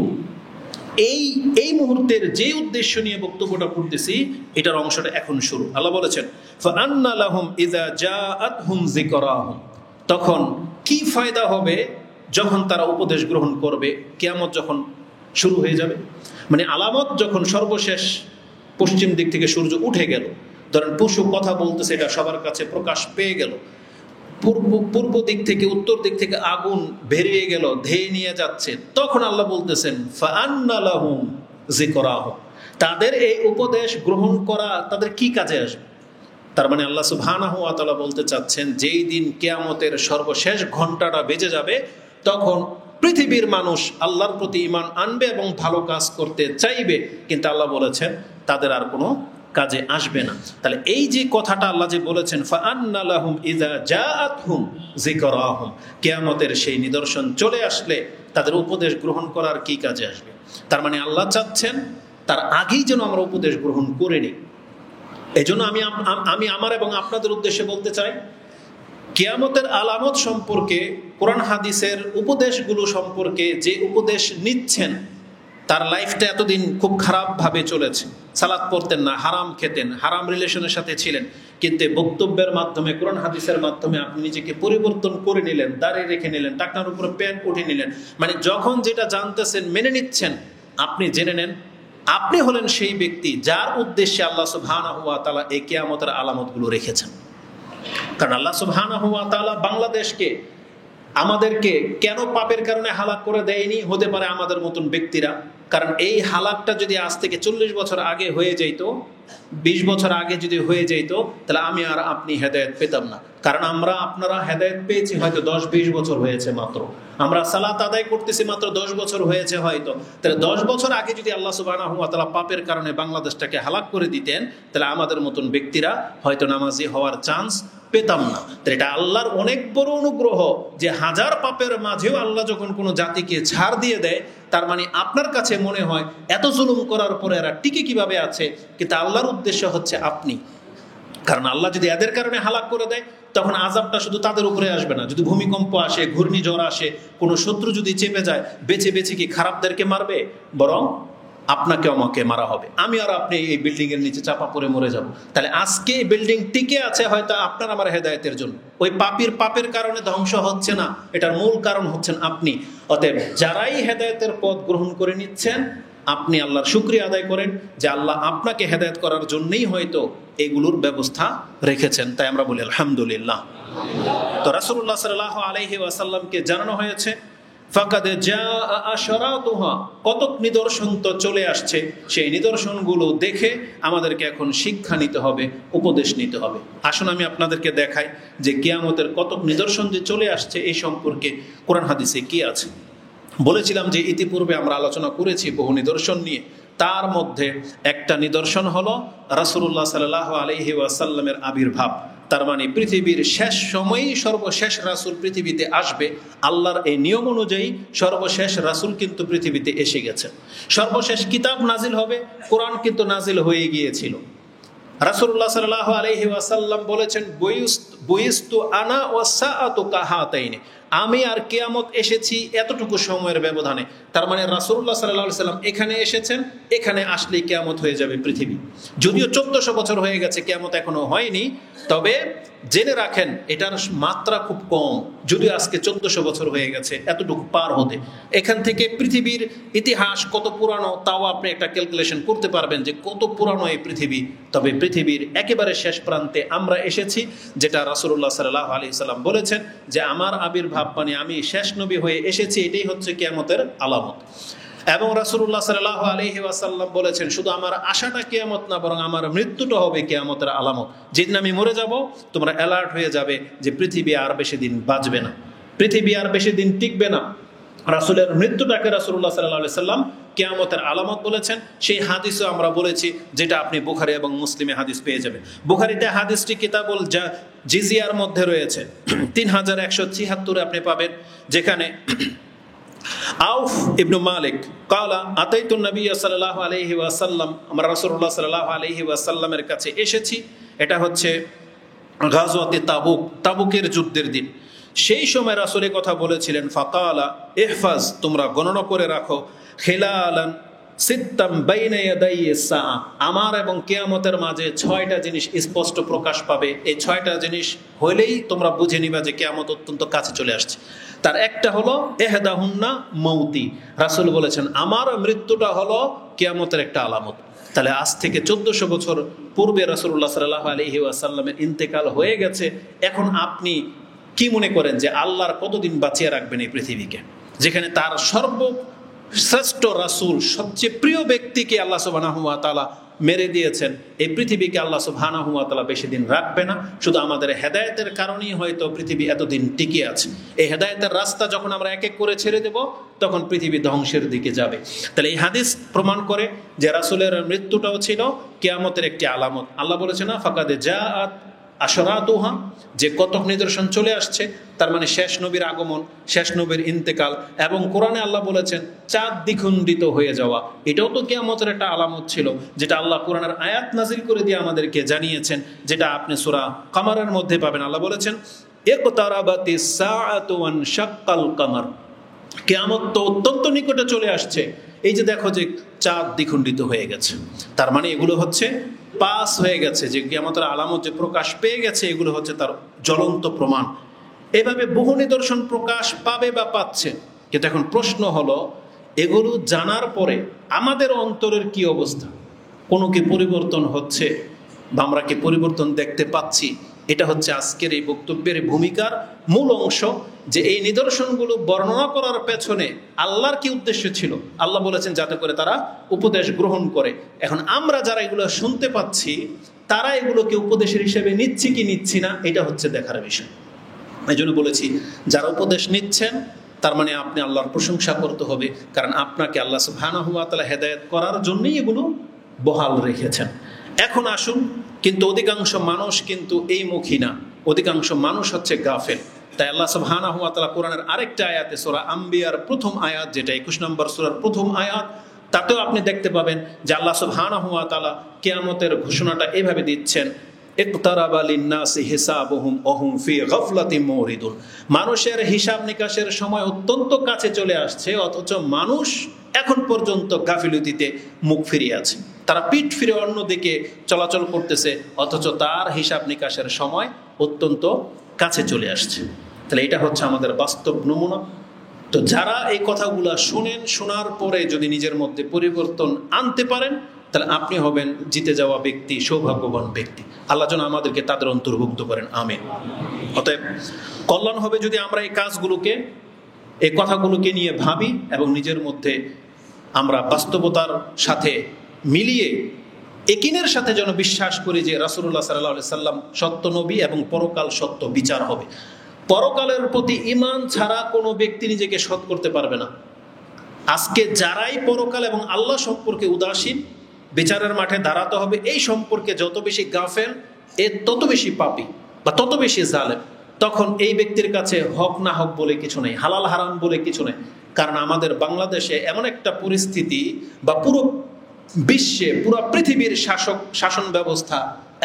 এই মুহূর্তের যে উদ্দেশ্য নিয়ে বক্তব্যটা করতেছি, এটার অংশটা এখন শুরু। আল্লাহ বলেছেন ফাআন্না লাহুম ইযা জাআতহুম যিকরাহুম, তখন কি ফায়দা হবে যখন তারা উপদেশ গ্রহণ করবে, কিয়ামত যখন শুরু হয়ে যাবে। মানে আলামত যখন সর্বশেষ পশ্চিম দিক থেকে সূর্য উঠে গেল, ধরেন পশু কথা বলতেছে, এটা সবার কাছে প্রকাশ পেয়ে গেল, পূর্ব দিক থেকে উত্তর দিক থেকে আগুন বেরিয়ে গেল, ধেয়ে নিয়ে যাচ্ছে, তখন আল্লাহ বলতেছেন ফাআন্না লাহুম যিকরাহুম, তাদের এই উপদেশ গ্রহণ করা তাদের কি কাজে আসবে? তার মানে আল্লাহ সুবহানাহু ওয়া তাআলা বলতে চাচ্ছেন, যেই দিন কিয়ামতের সর্বশেষ ঘন্টাটা বেজে যাবে, তখন পৃথিবীর মানুষ আল্লাহর প্রতি ঈমান আনবে এবং ভালো কাজ করতে চাইবে, কিন্তু আল্লাহ বলেছেন তাদের আর কোনো কাজে আসবে না। তাহলে এই যে কথাটা আল্লাহ যে বলেছেন, ফাআন্না লাহুম ইযা জাআতহুম যিকরাহুম, কিয়ামতের সেই নিদর্শন চলে আসলে তাদের উপদেশ গ্রহণ করার কি কাজে আসবে? তার মানে আল্লাহ চাচ্ছেন তার আগেই যেন আমরা উপদেশ গ্রহণ করে নিই। এই জন্য আমি আমার এবং আপনাদের উদ্দেশ্যে বলতে চাই, কিয়ামতের আলামত সম্পর্কে, কোরআন হাদিসের উপদেশগুলো সম্পর্কে যে উপদেশ নিচ্ছেন, তার লাইফটা এতদিন খুব খারাপভাবে চলেছে। সালাত পড়তেন না, হারাম খেতেন, হারাম রিলেশনের সাথে ছিলেন, কিন্তু বক্তব্যের মাধ্যমে, কোরআন হাদিসের মাধ্যমে আপনি নিজেকে পরিবর্তন করে নিলেন, দাঁড়িয়ে রেখে নিলেন, টাকনার উপরে প্যান্ট উঠে নিলেন। মানে যখন যেটা জানতেছেন মেনে নিচ্ছেন, আপনি জেনে নেন আপনি হলেন সেই ব্যক্তি যার উদ্দেশ্যে আল্লাহ সুবহানাহু ওয়া তাআলা এই কিয়ামতের আলামতগুলো রেখেছেন। কারণ আল্লাহ সুবহানাহু ওয়া তাআলা বাংলাদেশকে, আমাদেরকে কেন পাপের কারণে হালাক করে দেয়নি? হতে পারে আমাদের মতন ব্যক্তিরা। কারণ এই হালাকটা যদি আজ থেকে 40 বছর আগে হয়ে যেত, 20 বছর আগে যদি হয়ে যেত, তাহলে আমি আর আপনি হেদায়েত পেতাম না। কারণ আপনারা হেদায়েত পেয়েছি হয়তো 10-20 বছর হয়েছে মাত্র। আমরা সালাত আদায় করতেছি মাত্র 10 বছর হয়েছে হয়তো। তাহলে 10 বছর আগে যদি আল্লাহ সুবহানাহু ওয়া তাআলা পাপের কারণে বাংলাদেশটাকে হালাক করে দিতেন, তাহলে আমাদের মতন ব্যক্তিরা হয়তো নামাজি হওয়ার চান্স পেতাম না। এটা আল্লাহর অনেক বড় অনুগ্রহ যে হাজার পাপের মাঝেও আল্লাহ যখন কোনো জাতিকে ছাড় দিয়ে দেয়, তার মানে আপনার কাছে মনে হয় এত জুলুম করার পরে এরা টিকে কিভাবে আছে, কিন্তু আল্লাহর উদ্দেশ্য হচ্ছে আপনি। কারণ আল্লাহ যদি এদের কারণে হালাক করে দেয়, তখন আযাবটা শুধু তাদের উপরে আসবে না। যদি ভূমিকম্প আসে, ঘূর্ণিঝড় আসে, কোনো শত্রু যদি চেপে যায়, বেছে বেছে কি খারাপদেরকে মারবে? বরং আপনাকে আমাকে মারা হবে। আমি আর আপনি এই বিল্ডিং এর নিচে চাপা পড়ে মরে যাব। তাহলে আজকে এই বিল্ডিং টিকে আছে হয়তো আপনার আমার হেদায়েতের জন্য। ওই পাপের কারণে ধ্বংস হচ্ছে না, এটার মূল কারণ হচ্ছেন আপনি। অতএব যারাই হেদায়েতের পথ গ্রহণ করে নিচ্ছেন, আপনি আল্লাহর শুকরিয়া আদায় করেন যে আল্লাহ আপনাকে হেদায়েত করার জন্যই হয়তো এগুলোর ব্যবস্থা রেখেছেন। তাই আমরা বলি আলহামদুলিল্লাহ। তো রাসূলুল্লাহ সাল্লাল্লাহু আলাইহি ওয়াসাল্লামকে জানানো হয়েছে, ফাকাদ জাআ আশরাতুহা, কতক নিদর্শন তো চলে আসছে, সেই নিদর্শনগুলো দেখে আমাদেরকে এখন শিক্ষা নিতে হবে, উপদেশ নিতে হবে। আসুন আমি আপনাদেরকে দেখাই যে কিয়ামতের কতক নিদর্শন যে চলে আসছে এই সম্পর্কে কোরআন হাদিসে কি আছে। বলেছিলাম যে ইতিপূর্বে আমরা আলোচনা করেছি বহু নিদর্শন নিয়ে। তার মধ্যে একটা নিদর্শন হলো রাসূলুল্লাহ সাল্লাল্লাহু আলাইহি ওয়াসাল্লামের আবির্ভাব। তার মানে পৃথিবীর শেষ সময়েই সর্বশেষ রাসূল পৃথিবীতে আসবে। আল্লাহর এই নিয়ম অনুযায়ী সর্বশেষ রাসূল কিন্তু পৃথিবীতে এসে গেছে। সর্বশেষ কিতাব নাজিল হবে, কোরআন কিন্তু নাজিল হয়ে গিয়েছিল। রাসূলুল্লাহ সাল্লাল্লাহু আলাইহি ওয়াসাল্লাম বলেছেন, বুইস্তু আনা ওয়াস সাআতু কাহাতাইনি, আমি আর কিয়ামত এসেছি এতটুকু সময়ের ব্যবধানে। তার মানে রাসূলুল্লাহ সাল্লাল্লাহু আলাইহি ওয়াসাল্লাম এখানে এসেছেন, এখানে আসলেই কিয়ামত হয়ে যাবে পৃথিবী। যদিও 1400 বছর হয়ে গেছে, কিয়ামত এখনো হয়নি, তবে জেনে রাখেন এটার মাত্রা খুব কম। যদিও আজকে 1400 বছর হয়ে গেছে এতটুকু পার হতে। এখান থেকে পৃথিবীর ইতিহাস কত পুরানো তাও আপনি একটা ক্যালকুলেশন করতে পারবেন যে কত পুরানো এই পৃথিবী। তবে পৃথিবীর একেবারে শেষ প্রান্তে আমরা এসেছি, যেটা রাসূলুল্লাহ সাল্লাল্লাহু আলাইহি ওয়াসাল্লাম বলেছেন যে আমার আবির্ভাব মানে আমি শেষ নবী হয়ে এসেছি, এটাই হচ্ছে কিয়ামতের আলামত। এবং রাসূলুল্লাহ সাল্লাল্লাহু আলাইহি ওয়াসাল্লাম বলেছেন, শুধু আমার আশাটা কিয়ামত না, বরং আমার মৃত্যুটা হবে কিয়ামতের আলামত। যেদিন আমি মরে যাব, তোমরা অ্যালার্ট হয়ে যাবে যে পৃথিবী আর বেশি দিন বাঁচবে না, পৃথিবী আর বেশি দিন টিকবে না। রাসূলের মৃত্যুটাকে রাসূলুল্লাহ সাল্লাল্লাহু আলাইহি ওয়াসাল্লাম কিয়ামতের আলামত বলেছেন। সেই হাদিসও আমরা বলেছি, যেটা আপনি বুখারী এবং মুসলিমে হাদিস পেয়ে যাবেন। বুখারীতে হাদিসটি কিতাবুল জিজিয়ার মধ্যে রয়েছে, 3176 আপনি পাবেন, যেখানে আউফ ইবনু মালিক কালা আতাইতুন নবী সাল্লাল্লাহু আলাইহি ওয়াসাল্লাম, আমরা রাসূলুল্লাহ সাল্লাল্লাহু আলাইহি ওয়াসাল্লামের কাছে এসেছি। এটা হচ্ছে গাজওয়াতে তাবুকের যুদ্ধের দিন। সেই সময় রাসূল কথা বলেছিলেন, ফাকালা ইহফাজ, তোমরা গণনা করে রাখো, খিলালান সিত্তাম বাইনা ইয়াদাই সাআ, আমার এবং কিয়ামতের মাঝে 6টা জিনিস স্পষ্ট প্রকাশ পাবে। এই 6টা জিনিস হইলেই তোমরা বুঝে নিবা যে কিয়ামত অত্যন্ত কাছে চলে আসছে। তার একটা হলো ইহদাহুন্না মৌতি, রাসূল বলেছেন আমার মৃত্যুটা হলো কিয়ামতের একটা আলামত। তাহলে আজ থেকে 1400 বছর পূর্বে রাসূলুল্লাহ সাল্লাল্লাহু আলাইহি ওয়াসাল্লামের ইন্তেকাল হয়ে গেছে। এখন আপনি কি মনে করেন যে আল্লাহর কতদিন বাঁচিয়ে রাখবেন এই পৃথিবীকে, যেখানে তার শ্রেষ্ঠ রাসূল, সবচেয়ে প্রিয় ব্যক্তিকে আল্লাহ সুবহানাহু ওয়া তাআলা মেরে দিয়েছেন। এই পৃথিবীকে আল্লাহ সুবহানাহু ওয়া তাআলা বেশি দিন রাখবে না। শুধু আমাদের হেদায়েতের কারণেই হয়তো পৃথিবী এতদিন টিকে আছে। এই হেদায়েতের রাস্তা যখন আমরা এক এক করে ছেড়ে দেব, তখন পৃথিবী ধ্বংসের দিকে যাবে। তাহলে এই হাদিস প্রমাণ করে যে রাসূলের মৃত্যুটাও ছিল কিয়ামতের একটি আলামত। আল্লাহ বলেছে না, ফাকাদে জাআত আশরাতুহা, যে কতক নিদর্শন চলে আসছে, তার মানে শেষ নবীর আগমন, শেষ নবীর ইন্তেকাল। এবং কোরআনে আল্লাহ বলেছেন চাঁদ দ্বিখণ্ডিত হয়ে যাওয়া, এটাও তো কিয়ামতের একটা আলামত ছিল, যেটা আল্লাহ কোরআনের আয়াত নাজিল করে দিয়ে আমাদেরকে জানিয়েছেন, যেটা আপনি সূরা কামারের মধ্যে পাবেন। আল্লাহ বলেছেন ইকতারাবাতিস সাআতু ওয়ানশাক্কাল কামার, কিয়ামত তো অত্যন্ত নিকটে চলে আসছে। এই যে দেখো যে চাঁদ দ্বিখণ্ডিত হয়ে গেছে, তার মানে এগুলো হচ্ছে পাস হয়ে গেছে, যে কিয়ামতের আলামত যে প্রকাশ পেয়ে গেছে, এগুলো হচ্ছে তার জ্বলন্ত প্রমাণ। এভাবে বহু নিদর্শন প্রকাশ পাবে বা পাচ্ছে। কিন্তু এখন প্রশ্ন হলো, এগুলো জানার পরে আমাদের অন্তরের কি অবস্থা? কোনো কি পরিবর্তন হচ্ছে বা আমরা কি পরিবর্তন দেখতে পাচ্ছি? এটা হচ্ছে আজকের এই বক্তব্যের ভূমিকার মূল অংশ, যে এই নিদর্শনগুলো বর্ণনা করার পেছনে আল্লাহর কি উদ্দেশ্য ছিল। আল্লাহ বলেছেন যাতে করে তারা উপদেশ গ্রহণ করে। এখন আমরা যারা এগুলো শুনতে পাচ্ছি, তারা এগুলোকে উপদেশের হিসেবে নিচ্ছি কি নিচ্ছি না, এটা হচ্ছে দেখার বিষয়। এই জন্য বলেছি, যারা উপদেশ নিচ্ছেন তার মানে আপনি আল্লাহর প্রশংসা করতে হবে, কারণ আপনাকে আল্লাহ সুবহানাহু ওয়া তাআলা হেদায়েত করার জন্যই এগুলো বহাল রেখেছেন। এখন আসুন, কিন্তু অধিকাংশ মানুষ কিন্তু এই মুখী না, অধিকাংশ মানুষ হচ্ছে গাফেল। তাই আল্লাহ সুবহানাহু ওয়া তাআলা কোরআনের আরেকটা আয়াতে, সূরা আম্বিয়ার প্রথম আয়াত, যেটা 21 নম্বর সূরার প্রথম আয়াত, তাতেও আপনি দেখতে পাবেন যে আল্লাহ সুবহানাহু ওয়া তাআলা কিয়ামতের ঘোষণাটা এভাবে দিচ্ছেন, ইকতারাবা লিন্নাসি হিসাবুহুম ওয়া হুম ফি গাফলাতিন মুরিদুন। মানুষের হিসাব নিকাশের সময় অত্যন্ত কাছে চলে আসছে, অথচ মানুষ এখন পর্যন্ত গাফিলতিতে মুখ ফিরিয়ে আছে। তারা পিঠ ফিরে অন্যদিকে চলাচল করতেছে, অথচ তার হিসাব নিকাশের সময় অত্যন্ত কাছে চলে আসছে। তাহলে এটা হচ্ছে আমাদের বাস্তব নমুনা। তো যারা এই কথাগুলো শুনেন, শোনার পরে যদি নিজের মধ্যে পরিবর্তন আনতে পারেন, তাহলে আপনি হবেন জিতে যাওয়া ব্যক্তি, সৌভাগ্যবান ব্যক্তি। আল্লাহ যেন আমাদেরকে তাদের অন্তর্ভুক্ত করেন, আমিন। অতএব কল্যাণ হবে যদি আমরা এই কাজগুলোকে, এই কথাগুলোকে নিয়ে ভাবি এবং নিজের মধ্যে আমরা বাস্তবতার সাথে মিলিয়ে একিনের সাথে যেন বিশ্বাস করি যে রাসূলুল্লাহ সাল্লাল্লাহু আলাইহি সাল্লাম সত্য নবী এবং পরকাল সত্য বিচার হবে। পরকালের প্রতি ঈমান ছাড়া কোনো ব্যক্তি নিজেকে সৎ করতে পারবে না। আজকে যারাই পরকাল এবং আল্লাহ সম্পর্কে উদাসীন, বিচারের মাঠে দাঁড়াতে হবে এই সম্পর্কে যত বেশি গাফেল, তত বেশি পাপী বা তত বেশি জালেম। তখন এই ব্যক্তির কাছে হক না হক বলে কিছু নেই, হালাল হারাম বলে কিছু নেই। কারণ আমাদের বাংলাদেশে এমন একটা পরিস্থিতি, বা পুরো বিশ্বে, পুরো পৃথিবীর শাসন ব্যবস্থা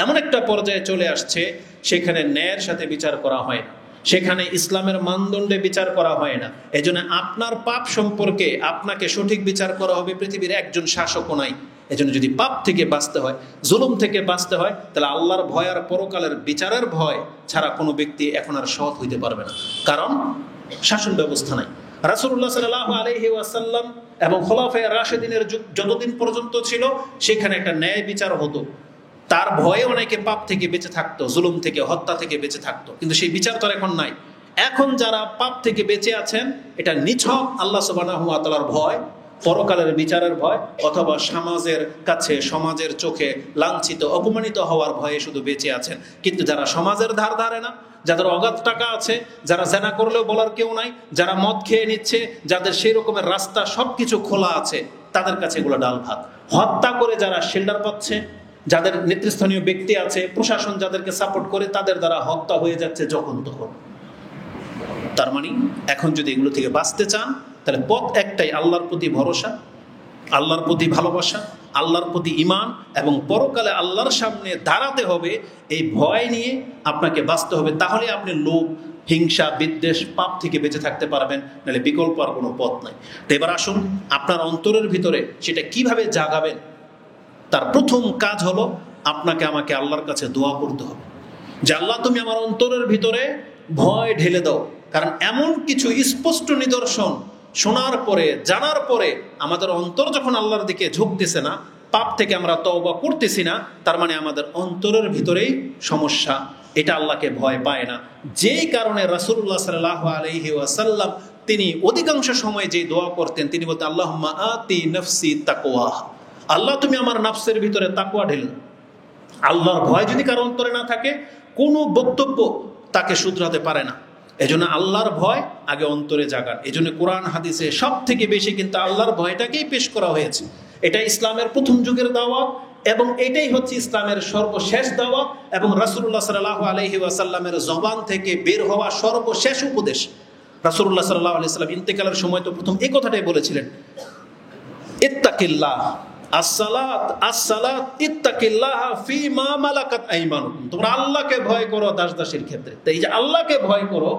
এমন একটা পর্যায়ে চলে আসছে, সেখানে ন্যায়ের সাথে বিচার করা হয় না, সেখানে ইসলামের মানদণ্ডে বিচার করা হয় না। এজন্য আপনার পাপ সম্পর্কে আপনাকে সঠিক বিচার করা হবে, পৃথিবীর একজন শাসকও নাই। এজন্য যদি পাপ থেকে বাঁচতে হয়, জুলুম থেকে বাঁচতে হয়, তাহলে আল্লাহর ভয় আর পরকালের বিচারের ভয় ছাড়া কোনো ব্যক্তি এখন আর সৎ হইতে পারবে না, কারণ শাসন ব্যবস্থা নাই। রাসূলুল্লাহ সাল্লাল্লাহু আলাইহি ওয়াসাল্লাম এবং খোলাফায়ে রাশিদিনের যুগ যতদিন পর্যন্ত ছিল, সেখানে একটা ন্যায় বিচার হতো। তার ভয়ে অনেকে পাপ থেকে বেঁচে থাকতো, জুলুম থেকে, হত্যা থেকে বেঁচে থাকতো, কিন্তু সেই বিচার তো এখন নাই। এখন যারা পাপ থেকে বেঁচে আছেন, এটা নিছক আল্লাহ সুবহানাহু ওয়া তাআলার ভয়, পরকালের বিচারের ভয়, অথবা সমাজের কাছে, সমাজের চোখে লাঞ্ছিত, অপমানিত হওয়ার ভয়ে শুধু বেঁচে আছেন। কিন্তু যারা সমাজের ধার ধারে না, যাদের অগাধ টাকা আছে, যারা জেনা করলেও বলার কেউ নাই, যারা মদ খেয়ে নিচ্ছে, যাদের সেই রকমের রাস্তা সবকিছু খোলা আছে, তাদের কাছে এগুলো ডাল ভাত। হত্যা করে যারা শেল্টার পাচ্ছে, যাদের নেতৃস্থানীয় ব্যক্তি আছে, প্রশাসন যাদেরকে সাপোর্ট করে, তাদের দ্বারা হত্যা হয়ে যাচ্ছে যখন তখন। তার মানে এখন যদি এগুলো থেকে বাঁচতে চান, তাহলে পথ একটাই, আল্লাহর প্রতি ভরসা, আল্লাহর প্রতি ভালোবাসা, আল্লাহর প্রতি ঈমান, এবং পরকালে আল্লাহর সামনে দাঁড়াতে হবে। এই ভয় নিয়ে আপনাকে বাঁচতে হবে, তাহলে আপনি লোভ, হিংসা, বিদ্বেষ, পাপ থেকে বেঁচে থাকতে পারবেন, নাহলে বিকল্প আর কোনো পথ নাই। তো এবার আসুন, আপনার অন্তরের ভিতরে সেটা কিভাবে জাগাবেন, তার প্রথম কাজ হলো আপনাকে আমাকে আল্লাহর কাছে দোয়া করতে হবে যে আল্লাহ, তুমি আমার অন্তরের ভিতরে ভয় ঢেলে দাও। কারণ এমন কিছু স্পষ্ট নিদর্শন শোনার পরে, জানার পরে আমাদের অন্তর যখন আল্লাহর দিকে ঝুঁকতেছে না, পাপ থেকে আমরা তওবা করতেছি না, তার মানে আমাদের অন্তরের ভিতরেই সমস্যা। এটা আল্লাহকে ভয় পায় না। যেই কারণে রাসূলুল্লাহ সাল্লাল্লাহু আলাইহি ওয়াসাল্লাম তিনি অধিকাংশ সময় যে দোয়া করতেন তিনি বলতেন আল্লাহুম্মা আতি নাফসি তাকওয়াহা, আল্লাহ তুমি আমার নাফসের ভিতরে তাকওয়া ঢেলো। আল্লাহর ভয় যদি কারো অন্তরে না থাকে কোনো বক্তব্য তাকে শুধরাতে পারে না। এজন্য আল্লাহর ভয় আগে অন্তরে জাগান। এজন্য কোরআন হাদিসে সব থেকে বেশি কিন্তু আল্লাহর ভয়টাকেই পেশ করা হয়েছে। এটা ইসলামের প্রথম যুগের দাওয়াত এবং এটাই হচ্ছে ইসলামের সর্বশেষ দাওয়াত এবং রাসূলুল্লাহ সাল্লাল্লাহু আলাইহি ওয়াসাল্লামের জবান থেকে বের হওয়া সর্বশেষ উপদেশ। রাসূলুল্লাহ সাল্লাল্লাহু আলাইহি ওয়াসাল্লাম ইন্তেকালের সময় তো প্রথম এই কথাটাই বলেছিলেন, ইত্তাকিল্লাহ আসসালাত আসসালাত ইত্তাকিল্লাহ ফীমা মালাকাত আইমানুকুম, তোমরা আল্লাহকে ভয় করো দাস দাসীর ক্ষেত্রে। তো এই যে আল্লাহকে ভয় করো,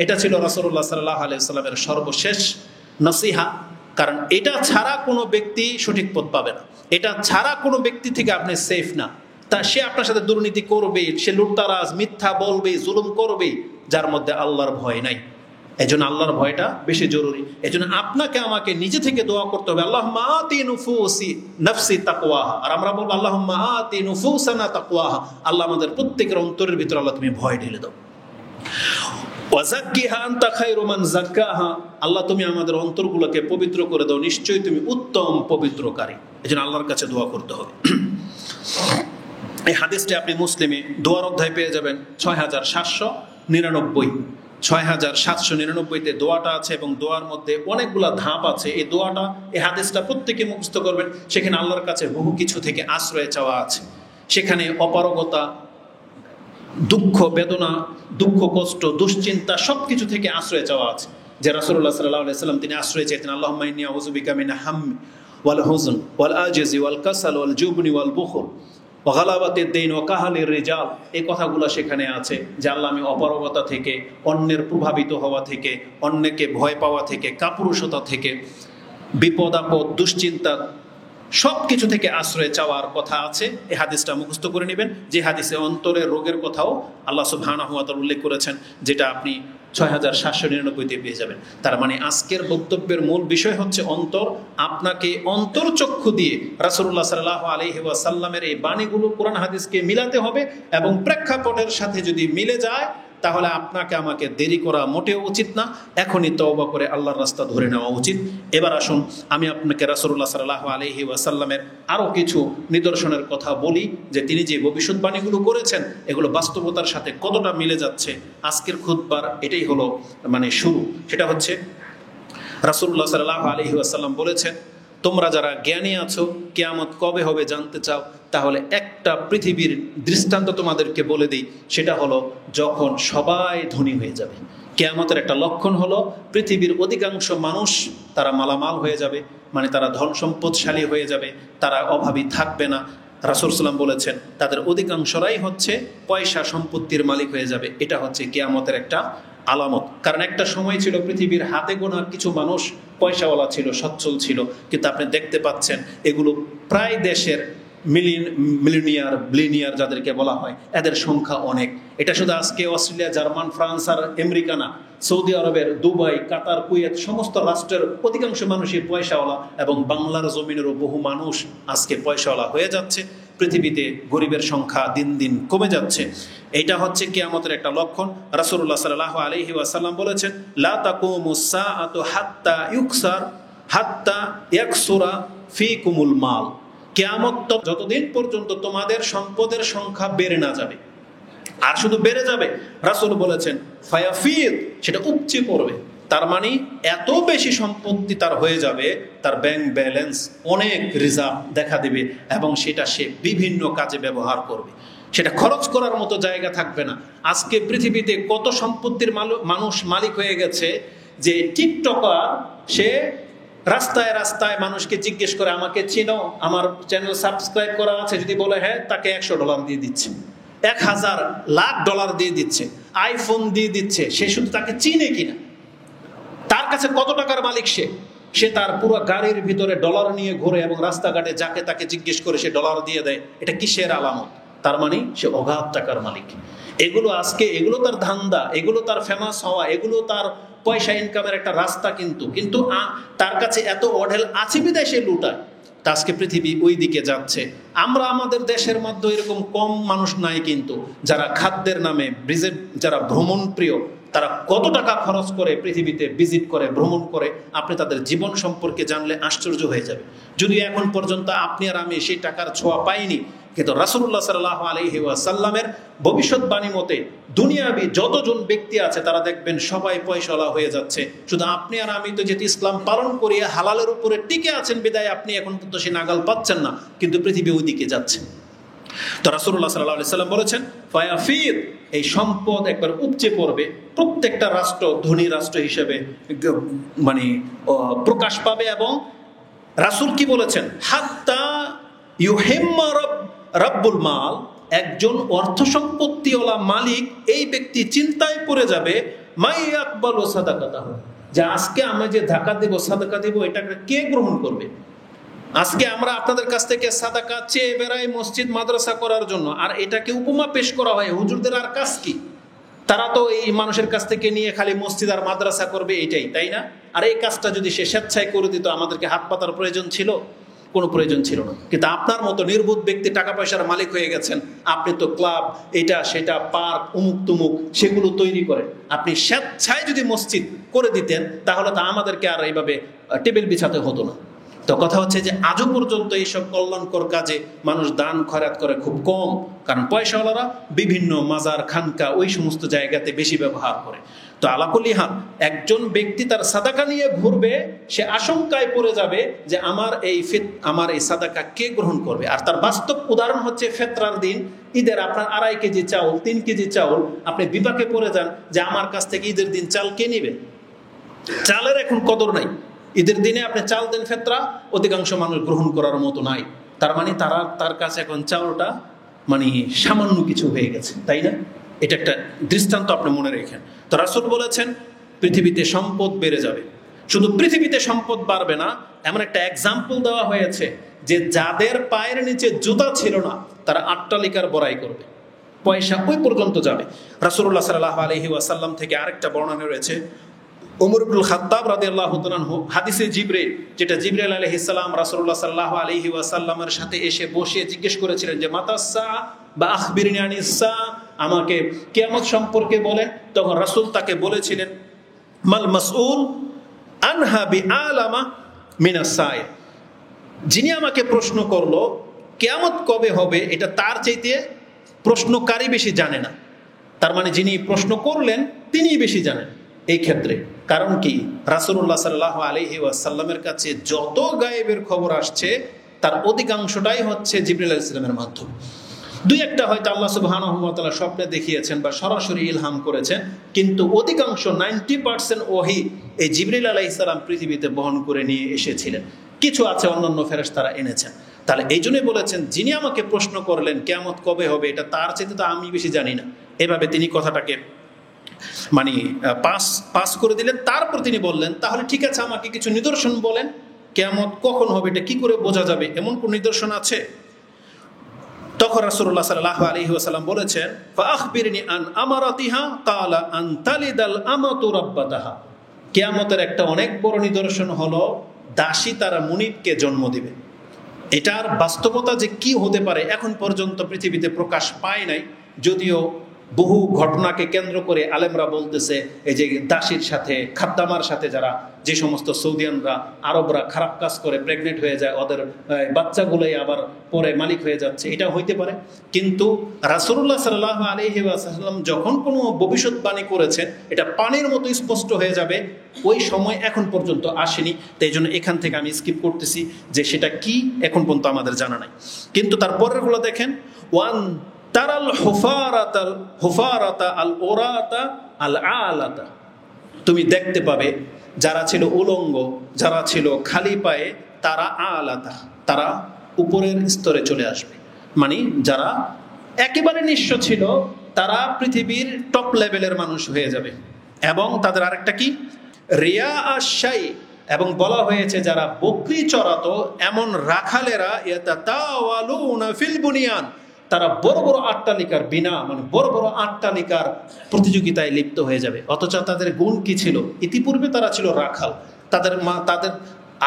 এটা ছিল রাসূলুল্লাহ সাল্লাল্লাহু আলাইহি ওয়াসাল্লামের সর্বশেষ নসিহা। কারণ এটা ছাড়া কোনো ব্যক্তি সঠিক পথ পাবে না, এটা ছাড়া কোনো ব্যক্তি থেকে আপনি সেফ না। তা সে আপনার সাথে দুর্নীতি করবে, সে লুটতারাজ মিথ্যা বলবে, জুলুম করবে, যার মধ্যে আল্লাহর ভয় নাই। এজন্য আল্লাহর ভয়টা বেশি জরুরি। এজন্য আপনাকে আমাকে নিজে থেকে দোয়া করতে হবে, আল্লাহুম্মা আতি নাফসি তাকওয়াহা। আর আমরা বলবো আল্লাহুম্মা আতি নুফুসানা তাকওয়াহা, আল্লাহ আমাদের প্রত্যেকের অন্তরের ভিতরে আল্লাহ তুমি ভয় ঢেলে দাও। ওয়াজাক্কিহা আনতা খায়রু মান যাক্কাহা, আল্লাহ তুমি আমাদের অন্তরগুলোকে পবিত্র করে দাও, নিশ্চয়ই তুমি উত্তম পবিত্রকারী। এজন্য আল্লাহর কাছে দোয়া করতে হবে। এই হাদিসটি আপনি মুসলিমে দোয়ার অধ্যায় পেয়ে যাবেন 6799। 6799-তে দোয়াটা আছে এবং দোয়ার মধ্যে অনেকগুলা ধাপ আছে। এই দোয়াটা, এই হাদিসটা প্রত্যেকে মুখস্থ করবেন। সেখানে আল্লাহর কাছে বহু কিছু থেকে আশ্রয় চাওয়া আছে। সেখানে অপারগতা, দুঃখ বেদনা, দুঃখ কষ্ট, দুশ্চিন্তা সবকিছু থেকে আশ্রয় চাওয়া আছে। যে রাসূলুল্লাহ সাল্লাল্লাহু আলাইহি ওয়াসাল্লাম তিনি আশ্রয় চাইতেন, আল্লাহুম্মা ইন্নী আউযু বিকা মিন হাম্মি ওয়াল হুজন ওয়াল আজজি ওয়াল কাসাল ওয়াল জুবনি ওয়াল বুখল ওয়া গালাবাতিদ দাইন ওয়া কাহালির রিজাল। এই কথাগুলো সেখানে আছে যে আল্লাহ আমি অপারগতা থেকে, অন্যের প্রভাবিত হওয়া থেকে, অন্যকে ভয় পাওয়া থেকে, কাপুরুষতা থেকে, বিপদ আপদ, দুশ্চিন্তা সব কিছু থেকে আশ্রয় চাওয়ার কথা আছে। এই হাদিসটা মুখস্থ করে নেবেন। যে হাদিসে অন্তরের রোগের কথাও আল্লাহ সুবহানাহু ওয়া তাআলা উল্লেখ করেছেন, যেটা আপনি 6799-তে পেয়ে যাবেন। তার মানে আজকের বক্তব্যের মূল বিষয় হচ্ছে অন্তর। আপনাকে অন্তরচক্ষু দিয়ে রাসূলুল্লাহ সাল্লাল্লাহু আলাইহি ওয়াসাল্লামের এই বাণীগুলো কোরআন হাদিসকে মিলাতে হবে এবং প্রেক্ষাপটের সাথে যদি মিলে যায় তাহলে আপনাকে আমাকে দেরি করা মোটেও উচিত না, এখনই তওবা করে আল্লাহর রাস্তা ধরে নেওয়া উচিত। এবার আসুন আমি আপনাকে রাসূলুল্লাহ সাল্লাল্লাহু আলাইহি ওয়াসাল্লামের আরও কিছু নিদর্শনের কথা বলি, যে তিনি যে ভবিষ্যৎবাণীগুলো করেছেন এগুলো বাস্তবতার সাথে কতটা মিলে যাচ্ছে। আজকের খুতবার এটাই হলো শুরু। সেটা হচ্ছে রাসূলুল্লাহ সাল্লাল্লাহু আলাইহি ওয়াসাল্লাম বলেছেন, তোমরা যারা জ্ঞানী আছো, কিয়ামত কবে হবে জানতে চাও, তাহলে একটা পৃথিবীর দৃষ্টান্ত তোমাদেরকে বলে দিই, সেটা হলো যখন সবাই ধনী হয়ে যাবে। কিয়ামতের একটা লক্ষণ হলো পৃথিবীর অধিকাংশ মানুষ তারা মালামাল হয়ে যাবে, তারা ধন সম্পদশালী হয়ে যাবে, তারা অভাবী থাকবে না। রাসূল সাল্লাম বলেছেন তাদের অধিকাংশরাই হচ্ছে পয়সা সম্পত্তির মালিক হয়ে যাবে। এটা হচ্ছে কিয়ামতের একটা আলামত। কারণ একটা সময় ছিল পৃথিবীর হাতে গোনা কিছু মানুষ পয়সাওয়ালা ছিল, সচ্ছল ছিল, কিন্তু আপনি দেখতে পাচ্ছেন এগুলো প্রায় দেশের বিলিনিয়ার যাদেরকে বলা হয়, এদের সংখ্যা অনেক। এটা শুধু আজকে অস্ট্রেলিয়া, জার্মান, ফ্রান্স আর আমেরিকা না, সৌদি আরবের দুবাই, কাতার, কুয়েত সমস্ত রাষ্ট্রের অধিকাংশ মানুষই পয়সাওয়ালা এবং বাংলার জমিনেরও বহু মানুষ আজকে পয়সাওয়ালা হয়ে যাচ্ছে। পৃথিবীতে গরিবের সংখ্যা দিন দিন কমে যাচ্ছে। এটা হচ্ছে কিয়ামতের একটা লক্ষণ। রাসূলুল্লাহ সাল্লাল্লাহু আলাইহি ওয়াসাল্লাম বলেছেন, লা তাকুমুস সাআতু হাত্তা ইয়াকসুরা ফীকুমুল মাল। কিয়ামত যতদিন পর্যন্ত তোমাদের সম্পদের সংখ্যা বেড়ে না যাবে, আর শুধু বেড়ে যাবে, রাসূল বলেছেন ফায়াফিদ, সেটা উপচে পড়বে। তার মানে এত বেশি সম্পত্তি তার হয়ে যাবে, তার ব্যাংক ব্যালেন্স অনেক রিজার্ভ দেখা দেবে এবং সেটা সে বিভিন্ন কাজে ব্যবহার করবে, সেটা খরচ করার মতো জায়গা থাকবে না। আজকে পৃথিবীতে কত সম্পত্তির মানুষ মালিক হয়ে গেছে যে টিকটকার, সে রাস্তায় রাস্তায় মানুষকে জিজ্ঞেস করে আমাকে চিনো, আমার চ্যানেল সাবস্ক্রাইব করা আছে, যদি বলে হ্যাঁ, তাকে $100 দিয়ে দিচ্ছে, 1000 লাখ ডলার দিয়ে দিচ্ছে, আইফোন দিয়ে দিচ্ছে। সে শুধু তাকে চিনে কিনা, তার কাছে কত টাকার মালিক সে তার পুরো গাড়ির ভিতরে ডলার নিয়ে ঘুরে এবং রাস্তাঘাটে যাকে তাকে জিজ্ঞেস করে সে ডলার দিয়ে দেয়। এটা কিসের আলামত? তার মানে সে অগাধ টাকার মালিক। এগুলো তার ধান্দা, এগুলো তার ফেমাস হওয়া, এগুলো তার পয়সা ইনকামের একটা রাস্তা। কিন্তু তার কাছে এত অঢেল আছে বিধায় সে লুটায়। তা আজকে পৃথিবী ওই দিকে যাচ্ছে। আমরা আমাদের দেশের মধ্যে এরকম কম মানুষ নাই কিন্তু যারা খাদ্যের নামে, যারা ভ্রমণ প্রিয়, তারা কত টাকা খরচ করে পৃথিবীতে ভিজিট করে, ভ্রমণ করে, আপনি তাদের জীবন সম্পর্কে জানলে আশ্চর্য হয়ে যাবে। যদিও এখন পর্যন্ত আপনি আর আমি সেই টাকার ছোঁয়া পাইনি, কিন্তু রাসূলুল্লাহ সাল্লাল্লাহু আলাইহি ওয়াসাল্লামের ভবিষ্যৎবাণী মতে দুনিয়াবি যতজন ব্যক্তি আছে তারা দেখবেন সবাই পয়সাওয়ালা হয়ে যাচ্ছে। শুধু আপনি আর আমি তো যেহেতু ইসলাম পালন করি, হালালের উপরে টিকে আছেন বিদায় আপনি এখন পর্যন্ত সে নাগাল পাচ্ছেন না, কিন্তু পৃথিবী ওই দিকে যাচ্ছে। তো রাসূলুল্লাহ সাল্লাল্লাহু আলাইহি ওয়াসাল্লাম বলেছেন ফায়াফিদ, এই সম্পদ একবার উপচে পড়বে, প্রত্যেকটা রাষ্ট্র ধনী রাষ্ট্র হিসেবে মানে প্রকাশ পাবে। এবং রাসূল কি বলেছেন, হাত্তা ইউহিম্মা রাব্বুল মাল, একজন অর্থ সম্পত্তিওয়ালা মালিক এই ব্যক্তি চিন্তায় পড়ে যাবে মাই আকবালু সাদাকাতাহু, যে আজকে আমি যে যাকাত দেব, সাদাকা দেব, এটা কে গ্রহণ করবে। আজকে আমরা আপনাদের কাছ থেকে সাদাকা চেয়ে বেড়াই মসজিদ মাদ্রাসা করার জন্য, আর এটাকে উপমা পেশ করা হয় হুজুরদের আর কাজ কি, তারা তো এই মানুষের কাছ থেকে নিয়ে খালি মসজিদ আর মাদ্রাসা করবে, এটাই, তাই না? আর এই কাজটা যদি সে স্বেচ্ছায় করে দিত, আমাদেরকে হাত পাতার প্রয়োজন ছিল? কোনো প্রয়োজন ছিল না। কিন্তু আপনার মতো নির্বুধ ব্যক্তি টাকা পয়সার মালিক হয়ে গেছেন, আপনি তো ক্লাব, এটা সেটা, পার্ক, উমুক তুমুক সেগুলো তৈরি করেন। আপনি স্বেচ্ছায় যদি মসজিদ করে দিতেন তাহলে তো আমাদেরকে আর এইভাবে টেবিল বিছাতে হতো না। তো কথা হচ্ছে যে আজও পর্যন্ত এইসব কল্যাণকর কাজে মানুষ দান খয়রাত করে খুব কম, কারণ পয়সাওয়ালারা বিভিন্ন মাজার, খানকা, ওই সমস্ত জায়গাতে বেশি ব্যবহার করে। তো আলাকুলি হাল, একজন ব্যক্তি তার সাদাকা নিয়ে ঘুরবে, সে আশঙ্কায় পড়ে যাবে যে আমার এই সাদাকা কে গ্রহণ করবে। আর তার বাস্তব উদাহরণ হচ্ছে ফেতরার দিন, ঈদের আপনার 2.5 কেজি চাউল, 3 কেজি চাউল, আপনি বিপাকে পড়ে যান যে আমার কাছ থেকে ঈদের দিন চাল কে নেবে। চালের এখন কদর নাই। ঈদের দিনে আপনি চাল দেন ফেতরা, অধিকাংশ মানুষ গ্রহণ করার মতো নাই। তার মানে তার কাছে এখন চাউলটা মানে সামান্য কিছু হয়ে গেছে, তাই না? এটা একটা দৃষ্টান্ত আপনি মনে রেখেন। তো রাসূল বলেছেন পৃথিবীতে সম্পদ বেড়ে যাবে। শুধু পৃথিবীতে সম্পদ বাড়বে না, এমন একটা এক্সাম্পল দেওয়া হয়েছে যে যাদের পায়ের নিচে জুতা ছিল না তারা অট্টালিকার বড়াই করবে, পয়সা ওই পর্যন্ত যাবে। রাসূলুল্লাহ সাল্লাল্লাহু আলাইহি ওয়াসাল্লাম থেকে আরেকটা বর্ণনা রয়েছে, ওমর ইবনুল খাত্তাব রাদিয়াল্লাহু তাআলা আনহু, হাদিসে জিবরিল, যেটা জিবরিল আলাইহিস সালাম রাসূলুল্লাহ সাল্লাল্লাহু আলাইহি ওয়াসাল্লামের সাথে এসে বসে জিজ্ঞেস করেছিলেন যে মাতাসসা বা আখবিরনি আনিসসা, আমাকে কিয়ামত সম্পর্কে বলেন। তখন রাসূল তাকে বলেছিলেন মাল মাসউল আনহা বিআলামা মিনাস সাইল, যিনি আমাকে প্রশ্ন করলো কিয়ামত কবে হবে এটা তার চাইতে প্রশ্নকারী বেশি জানে না। তার মানে যিনি প্রশ্ন করলেন তিনিই বেশি জানেন এই ক্ষেত্রে। কারণ কি, রাসূলুল্লাহ সাল্লাল্লাহু আলাইহি ওয়াসাল্লামের কাছে যত গায়েবের খবর আসছে তার অধিকাংশটাই হচ্ছে জিবরিল আলাইহিস সালামের মাধ্যমে। 2-1টা হয়তো আল্লাহ সুবহানাহু ওয়া তাআলা স্বপ্নে দেখিয়েছেন বা সরাসরি ইলহাম করেছেন, কিন্তু অধিকাংশ 90% ওহী এই জিবরিল আলাইহিস সালাম পৃথিবীতে বহন করে নিয়ে এসেছিলেন। কিছু আছে অন্যান্য ফেরেশতারা এনেছেন। তাহলে এই জন্যই বলেছেন যিনি আমাকে প্রশ্ন করলেন কিয়ামত কবে হবে এটা তার চাইতে তো আমি বেশি জানি না। এভাবে তিনি কথাটাকে মানে পাস করে দিলেন। তারপর তিনি বললেন তাহলে ঠিক আছে, আমাকে কিছু নিদর্শন বলেন, কিয়ামত কখন হবে এটা কি করে বোঝা যাবে, এমন কোন নিদর্শন আছে? তখন রাসূলুল্লাহ সাল্লাল্লাহু আলাইহি ওয়াসাল্লাম বলেছেন ফাআখবিরনি আন আমারাতিহা ক্বালা আন তালিদাল আমাতু রাব্বাতাহা, কিয়ামতের একটা অনেক বড় নিদর্শন হলো দাসী তার মুনিবকে জন্ম দিবে। এটার বাস্তবতা যে কি হতে পারে এখন পর্যন্ত পৃথিবীতে প্রকাশ পায় নাই, যদিও বহু ঘটনাকে কেন্দ্র করে আলেমরা বলতেছে এই যে দাসীর সাথে, খাদ্দামার সাথে যারা যে সমস্ত সৌদিয়ানরা, আরবরা খারাপ কাজ করে প্রেগনেন্ট হয়ে যায়, ওদের বাচ্চাগুলোই আবার পরে মালিক হয়ে যাচ্ছে, এটা হইতে পারে। কিন্তু রাসূলুল্লাহ সাল্লাল্লাহু আলাইহি ওয়াসাল্লাম যখন কোনো ভবিষ্যৎবাণী করেছেন এটা পানির মতো স্পষ্ট হয়ে যাবে, ওই সময় এখন পর্যন্ত আসেনি। তাই জন্য এখান থেকে আমি স্কিপ করতেছি যে সেটা কি এখন পর্যন্ত আমাদের জানা নাই। কিন্তু তারপরের গুলো দেখেন, ওয়ান তারাল হুফারাতা আল ওরাতা আল আলাতা, তুমি দেখতে পাবে যারা ছিল উলঙ্গ, যারা ছিল খালি পায়ে, তারা আলাতা, তারা উপরের স্তরে চলে আসবে। মানে যারা একেবারে নিঃস্ব ছিল তারা পৃথিবীর টপ লেভেলের মানুষ হয়ে যাবে। এবং তাদের আরেকটা কি, রিয়া আশাই, এবং বলা হয়েছে যারা বকরি চড়াতো এমন রাখালেরা ইয়াতাতাওয়ালুনা ফিল বুনিয়ান, তারা বড় বড় আট্টালিকার বিনা মানে বড় বড় আট্টালিকার প্রতিযোগিতায় লিপ্ত হয়ে যাবে। অথচ তাদের গুণ কি ছিল, ইতিপূর্বে তারা ছিল রাখাল, তাদের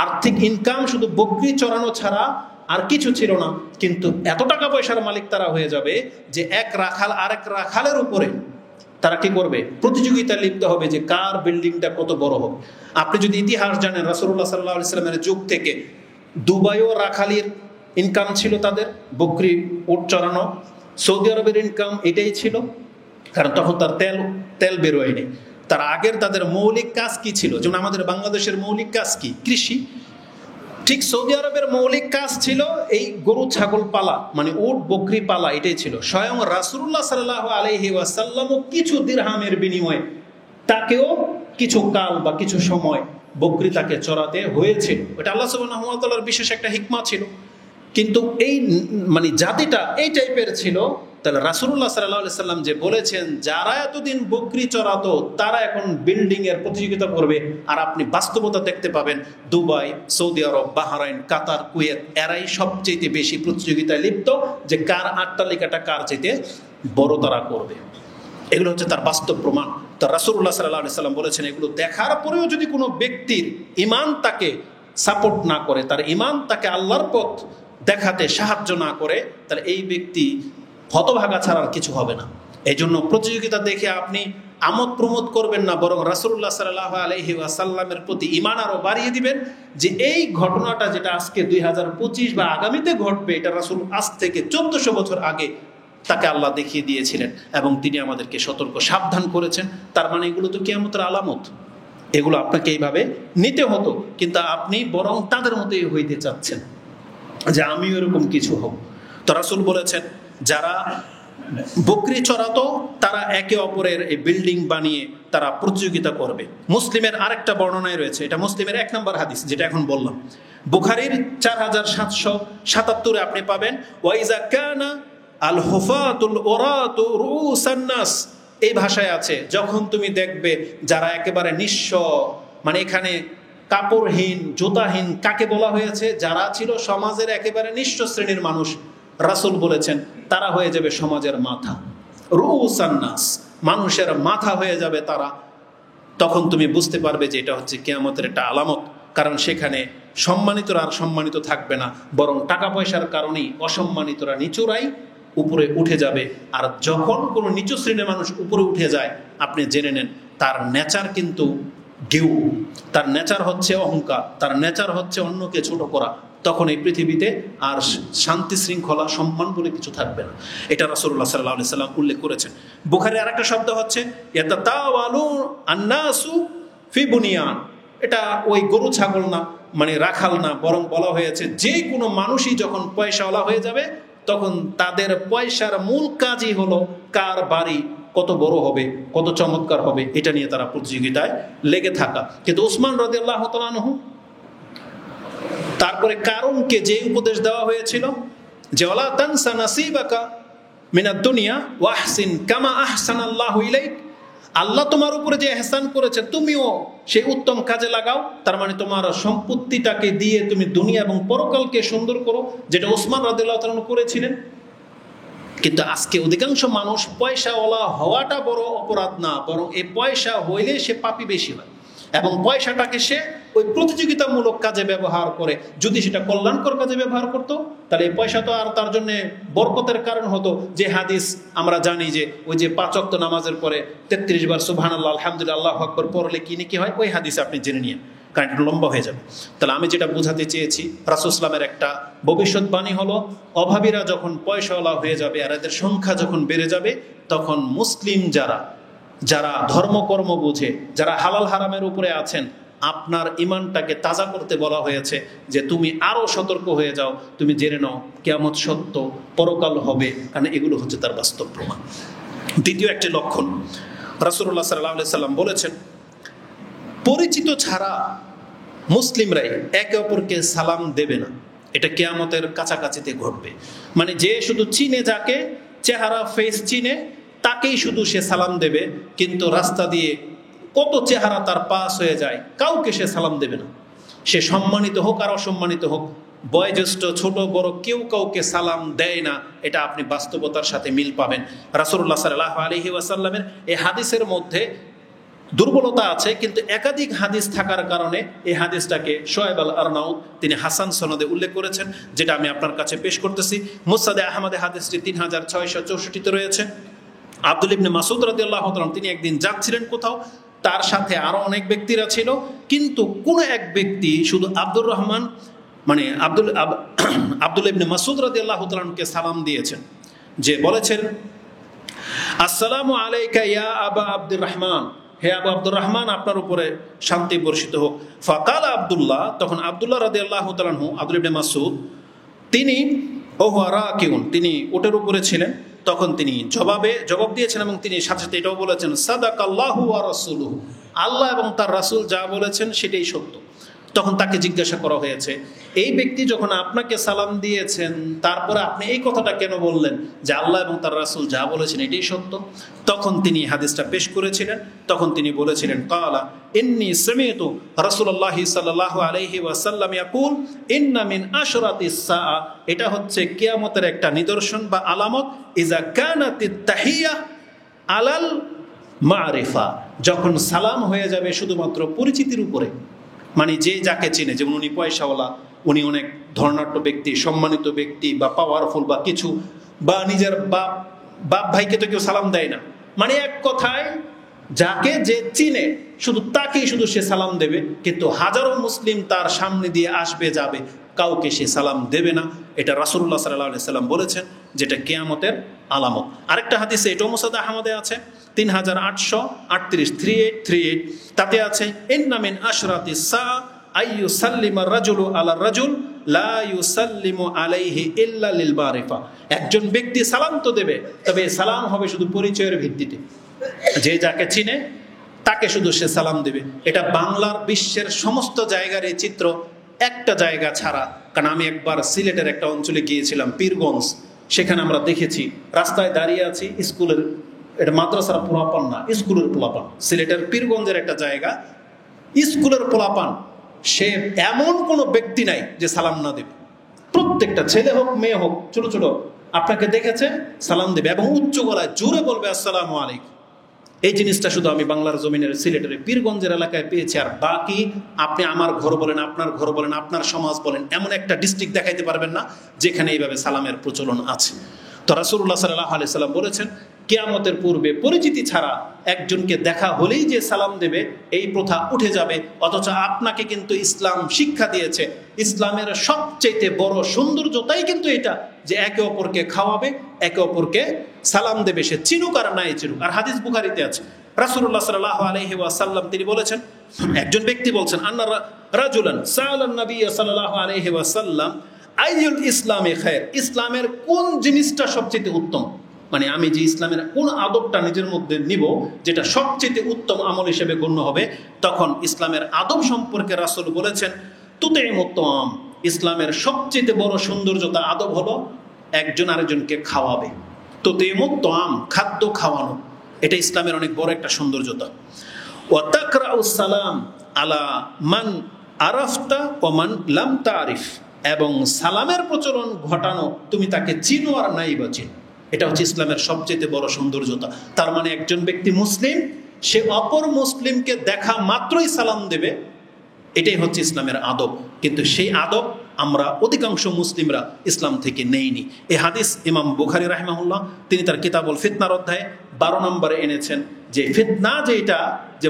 আর্থিক ইনকাম শুধু বকরি চড়ানো ছাড়া আর কিছু ছিল না, কিন্তু এত টাকা পয়সার মালিক তারা হয়ে যাবে যে এক রাখাল আরেক রাখালের উপরে তারা কি করবে? প্রতিযোগিতায় লিপ্ত হবে যে কার বিল্ডিংটা কত বড় হবে। আপনি যদি ইতিহাস জানেন, রাসূলুল্লাহ সাল্লাল্লাহু আলাইহি ওয়াসাল্লামের যুগ থেকে দুবাইও রাখালির ইনকাম ছিল, তাদের বকরি উট চড়ানো। সৌদি আরবের ইনকাম এটাই ছিল, কারণ তখন তার তেল বেরোয়নি। তার আগের তাদের মৌলিক কাজ কি ছিল? যেমন আমাদের বাংলাদেশের মৌলিক কাজ কি? কৃষি। ঠিক সৌদি আরবের মৌলিক কাজ ছিল এই গরু ছাগল পালা, মানে উট বকরি পালা, এটাই ছিল। স্বয়ং রাসূলুল্লাহ সাল্লাল্লাহু আলাইহি ওয়াসাল্লামও কিছু দিরহামের বিনিময়ে তাকেও কিছু কাল বা কিছু সময় বকরি তাকে চড়াতে হয়েছিল। এটা আল্লাহ সুবহানাহু ওয়া তাআলার বিশেষ একটা হিকমা ছিল। কিন্তু এই মানে জাতিটা এই টাইপের ছিল, তাহলে রাসূলুল্লাহ সাল্লাল্লাহু আলাইহি সাল্লাম যে বলেছেন যারা এতদিন বকরি চড়াতো তারা এখন বিল্ডিং এর প্রতিযোগিতা করবে, আর আপনি বাস্তবতা দেখতে পাবেন দুবাই, সৌদি আরব, বাহরাইন, কাতার, কুয়েত, এরাই সবচেয়ে বেশি প্রতিযোগিতায় লিপ্ত যে কার আট্টালিকাটা কার চাইতে বড় তারা করবে। এগুলো হচ্ছে তার বাস্তব প্রমাণ। তো রাসূলুল্লাহ সাল্লাল্লাহু আলাইহি সাল্লাম বলেছেন এগুলো দেখার পরেও যদি কোনো ব্যক্তির ঈমান তাকে সাপোর্ট না করে, তার ঈমান তাকে আল্লাহর পথ দেখাতে সাহায্য না করে, তাহলে এই ব্যক্তি হতভাগা ছাড়ার কিছু হবে না। এই জন্য প্রতিযোগিতা দেখে আপনি আমোদ প্রমোদ করবেন না, বরং রাসূলুল্লাহ সাল্লাল্লাহু আলাইহি ওয়াসাল্লামের প্রতি ঈমান আরো বাড়িয়ে দিবেন যে এই ঘটনাটা যেটা আজকে 2025 বা আগামীতে ঘটবে, এটা রাসূল আজ থেকে 1400 বছর আগে তাকে আল্লাহ দেখিয়ে দিয়েছিলেন এবং তিনি আমাদেরকে সতর্ক সাবধান করেছেন। তার মানে এগুলো তো কিয়ামতের আলামত, এগুলো আপনাকে এইভাবে নিতে হতো, কিন্তু আপনি বরং তাদের মতোই হইতে চাচ্ছেন যে আমিও এরকম কিছু হব। তো রাসূল বলেছেন যারা বকরি চড়াতো তারা একে অপরের এই বিল্ডিং বানিয়ে তারা প্রতিযোগিতা করবে। মুসলিমের আরেকটা বর্ণনায় রয়েছে, এটা মুসলিমের 1 নম্বর হাদিস যেটা এখন বললাম। বুখারীর 4777 আপনি পাবেন ওয়াইজা কানা আল হুফাতুল উরাতু রুউসান নাস, এই ভাষায় আছে যখন তুমি দেখবে যারা একেবারে নিঃস্ব, মানে এখানে কাপড়হীন জুতাহীন কাকে বলা হয়েছে? যারা ছিল সমাজের একেবারে নিঃস্ব শ্রেণীর মানুষ। রাসূল বলেছেন তারা হয়ে যাবে সমাজের মাথা, রুউসান নাস, মানুষের মাথা হয়ে যাবে তারা। তখন তুমি বুঝতে পারবে যে এটা হচ্ছে কিয়ামতের একটা আলামত, কারণ সেখানে সম্মানিতরা আর সম্মানিত থাকবে না, বরং টাকা পয়সার কারণেই অসম্মানিতরা নিচুরাই উপরে উঠে যাবে। আর যখন কোনো নিচু শ্রেণীর মানুষ উপরে উঠে যায়, আপনি জেনে নেন তার নেচার কিন্তু গেউ, তার নেচার হচ্ছে অহংকার, তার নেচার হচ্ছে অন্যকে ছোট করা। তখন এই পৃথিবীতে আর শান্তি শৃঙ্খলা সম্মান বলে কিছু থাকবে না। এটা রাসূলুল্লাহ সাল্লাল্লাহু আলাইহি সাল্লাম উল্লেখ করেছেন। বুখারীর আরেকটা শব্দ হচ্ছে ইয়াতাতাওয়ালু আন-নাসু ফি বুনিয়ান, এটা ওই গরু ছাগল না, মানে রাখাল না, বরং বলা হয়েছে যে কোনো মানুষই যখন পয়সাওয়ালা হয়ে যাবে তখন তাদের পয়সার মূল কাজই হলো কার বাড়ি কত বড় হবে, কত চমৎকার হবে, এটা নিয়ে তারা প্রতিযোগিতায় লেগে থাকা। কিন্তু উসমান রাদিয়াল্লাহু তাআলা আনহু তারপরে কারণকে যে উপদেশ দেওয়া হয়েছিল যে ওয়ালা তানসা নাসিবাকা মিনাদ দুনিয়া ওয়া আহসিন কামা আহসানাল্লাহু ইলাইক, আল্লাহ তোমার উপরে যে ইহসান করেছে তুমিও সেই উত্তম কাজে লাগাও। তার মানে তোমার সম্পত্তিটাকে দিয়ে তুমি দুনিয়া এবং পরকালকে সুন্দর করো, যেটা উসমান রাদিয়াল্লাহু তাআলা করেছিলেন। কিন্তু আজকে অধিকাংশ মানুষ পয়সাওয়ালা হওয়াটা বড় অপরাধ না, বরং এই পয়সা হইলে সে পাপী বেশি হয় এবং পয়সাটাকে সে ওই প্রতিযোগিতামূলক কাজে ব্যবহার করে। যদি সেটা কল্যাণকর কাজে ব্যবহার করতো তাহলে এই পয়সা তো আর তার জন্য বরকতের কারণ হতো। যে হাদিস আমরা জানি যে ওই যে 5 ওয়াক্ত নামাজের পরে 33 বার সুবহানাল্লাহ আলহামদুলিল্লাহ আল্লাহু আকবার পড়লে কি নাকি হয়, ওই হাদিস আপনি জেনে নিন, কারণ এটা লম্বা হয়ে যাবে। তাহলে আমি যেটা বোঝাতে চেয়েছি, রাসূল ইসলামের একটা ভবিষ্যৎবাণী হলো অভাবীরা যখন পয়সাওয়ালা হয়ে যাবে আর এদের সংখ্যা যখন বেড়ে যাবে, তখন মুসলিম যারা ধর্মকর্ম বুঝে, যারা হালাল হারামের উপরে আছেন, আপনার ইমানটাকে তাজা করতে বলা হয়েছে যে তুমি আরো সতর্ক হয়ে যাও, তুমি জেনে নাও কিয়ামত সত্য, পরকাল হবে, কারণ এগুলো হচ্ছে তার বাস্তব প্রমাণ। দ্বিতীয় একটি লক্ষণ রাসূলুল্লাহ সাল্লাল্লাহু আলাইহি সাল্লাম বলেছেন, পরিচিত ছাড়া মুসলিমরাই একে অপরকে সালাম দেবে না, এটা কিয়ামতের কাছাকাছিতে ঘটবে। মানে যে শুধু চিনে, যাকে চেহারা ফেস চিনে তাকেই শুধু সে সালাম দেবে, কিন্তু রাস্তা দিয়ে কত চেহারা তার পাস হয়ে যায়, কাউকে সে সালাম দেবে না। সে সম্মানিত হোক আর অসম্মানিত হোক, বয়োজ্যেষ্ঠ ছোট বড় কেউ কাউকে সালাম দেয় না। এটা আপনি বাস্তবতার সাথে মিল পাবেন। রাসূলুল্লাহ সাল্লাল্লাহু আলাইহি ওয়াসাল্লামের এই হাদিসের মধ্যে দুর্বলতা আছে, কিন্তু একাধিক হাদিস থাকার কারণে এই হাদিসটাকে শোয়েব আল আরনাউত তিনি হাসান সনদে উল্লেখ করেছেন, যেটা আমি আপনার কাছে পেশ করতেছি। মুসনাদে আহমদে হাদিসটি 3664 রয়েছে। আব্দুল ইবনে মাসউদ রাদিয়াল্লাহু তাআলা তিনি একদিন যাচ্ছিলেন কোথাও, তার সাথে আরো অনেক ব্যক্তিরা ছিল, কিন্তু কোন এক ব্যক্তি শুধু আব্দুর রহমান মানে আব্দুল ইবনে মাসউদ রাদিয়াল্লাহু তাআলাকে সালাম দিয়েছেন, যে বলেছেন আসসালামু আলাইকা ইয়া আবা আব্দুর রহমান, হে আবু আব্দুর রহমান আপনার উপরে শান্তি বর্ষিত হোক। ফাকাল আব্দুল্লাহ, তখন আব্দুল্লাহ রাদিয়াল্লাহু তাআলা আনহু আব্দুল ইবনে মাসউদ তিনি তিনি ওটের উপরে ছিলেন, তখন তিনি জবাব দিয়েছেন এবং তিনি সাথে সাথে এটাও বলেছেন সাদাকাল্লাহু ওয়া রাসূলুহু, আল্লাহ এবং তার রাসূল যা বলেছেন সেটাই সত্য। তখন তাকে জিজ্ঞাসা করা হয়েছে, এই ব্যক্তি যখন আপনাকে সালাম দিয়েছেন তারপরে আপনি এই কথাটা কেন বললেন যে আল্লাহ এবং তার রাসূল যা বলেছেন এটাই সত্য? তখন তিনি হাদিসটা পেশ করেছিলেন, তখন তিনি বলেছিলেন ক্বালা ইন্নী সামি'তু রাসূলুল্লাহ সাল্লাল্লাহু আলাইহি ওয়াসাল্লাম ইয়াকুল ইন্না মিন আশরাতিস সাআ, এটা হচ্ছে কিয়ামতের একটা নিদর্শন বা আলামত, ইজা কানাতিত তাহিয়া আলাল মারিফা, যখন সালাম হয়ে যাবে শুধুমাত্র পরিচিতির উপরে, মানে যে যাকে চেনে, যেমন উনি পয়সাওয়ালা, উনি অনেক ধর্নাঢ্য ব্যক্তি, সম্মানিত ব্যক্তি বা পাওয়ারফুল বা কিছু, বা নিজের বাপ ভাইকে তো কেউ সালাম দেয় না, মানে এক কথায় যাকে যে চিনে শুধু তাকেই শুধু সে সালাম দেবে, কিন্তু হাজারো মুসলিম তার সামনে দিয়ে আসবে যাবে, কাউকে সে সালাম দেবে না। এটা রাসূলুল্লাহ সাল্লাল্লাহু আলাইহি সাল্লাম বলেছেন, যেটা কিয়ামতের আলামত। আরেকটা হাদিসে এটাও মুসনাদ আহমদে আছে 3838, তাতে আছে ইন্না মিন আশরাতিস সাআ আইয়ুসাল্লিমার রাজুলু আলার রাজুল লা ইউসাল্লিমু আলাইহি ইল্লা লিল মারিফা, একজন ব্যক্তি সালাম তো দেবে, তবে সালাম হবে শুধু পরিচয়ের ভিত্তিতে, যে যাকে চিনে তাকে শুধু সে সালাম দেবে। এটা বাংলার বিশ্বের সমস্ত জায়গার এই চিত্র, একটা জায়গা ছাড়া, কারণ আমি একবার সিলেটের একটা অঞ্চলে গিয়েছিলাম পীরগঞ্জ, সেখানে আমরা দেখেছি রাস্তায় দাঁড়িয়ে আছি, স্কুলের, এটা মাদ্রাসার পোলাপান না, স্কুলের পোলাপান, সিলেটের পীরগঞ্জের একটা জায়গা, স্কুলের পোলাপান, সে এমন কোনো ব্যক্তি নাই যে সালাম না দেবে, প্রত্যেকটা ছেলে হোক মেয়ে হোক ছোট ছোট আপনাকে দেখেছে সালাম দেবে এবং উচ্চ গলায় জোরে বলবে আসসালামু আলাইকুম। এই জিনিসটা শুধু আমি বাংলার জমিনের সিলেটের পীরগঞ্জের এলাকায় পেয়েছি, আর বাকি আপনি আমার ঘর বলেন, আপনার ঘর বলেন, আপনার সমাজ বলেন, এমন একটা ডিস্ট্রিক্ট দেখাইতে পারবেন না যেখানে এইভাবে সালামের প্রচলন আছে। তো রাসূলুল্লাহ সাল্লাল্লাহু আলাইহি সাল্লাম বলেছেন কিয়ামতের পূর্বে পরিচিতি ছাড়া একজনকে দেখা হলেই যে সালাম দেবে এই প্রথা উঠে যাবে। অথচ আপনাকে কিন্তু ইসলাম শিক্ষা দিয়েছে, ইসলামের সবচেয়ে বড় সৌন্দর্যতাই কিন্তু এটা যে একে অপরকে খাওয়াবে, একে অপরকে সালাম দেবে, সে চিনুক আর নাই চিনুক। আর হাদিস বুখারীতে আছে, রাসূলুল্লাহ সাল্লাল্লাহু আলাইহি ওয়াসাল্লাম তিনি বলেছেন, একজন ব্যক্তি বলছেন আন্না রাজুলান সাআলান নবী সাল্লাল্লাহু আলাইহি ওয়াসাল্লাম আইয়ুল ইসলামে খায়র, ইসলামের কোন জিনিসটা সবচেয়ে উত্তম, মানে আমি যে ইসলামের কোন আদবটা নিজের মধ্যে নিব যেটা সবচেয়ে উত্তম আমল হিসেবে গণ্য হবে, তখন ইসলামের আদব সম্পর্কে রাসূল বলেছেন তুতিমুত তাআম, ইসলামের সবচেয়ে বড় সৌন্দর্যতা আদব হলো একজন আরেকজনকে খাওয়াবে। তুতিমুত তাআম, খাদ্য খাওয়ানো, এটা ইসলামের অনেক বড় একটা সৌন্দর্যতা। ওয়া তাকরাউস সালাম আলা মান আরাফতা ওয়া মান লাম তারিফ, এবং সালামের প্রচলন ঘটানো, তুমি তাকে চিনো আর নাই বা চিনো, এটা হচ্ছে ইসলামের সবচেয়ে বড় সৌন্দর্যতা। তার মানে একজন ব্যক্তি মুসলিম, সে অপর মুসলিমকে দেখা মাত্রই সালাম দেবে, এটাই হচ্ছে ইসলামের আদব। কিন্তু সেই আদব আমরা অধিকাংশ মুসলিমরা ইসলাম থেকে নেইনি। এই হাদিস ইমাম বুখারী রাহিমাহুল্লাহ তিনি তার কিতাবুল ফিতনার অধ্যায়ে 12 নম্বরে এনেছেন, যে ফিতনা যেটা, যে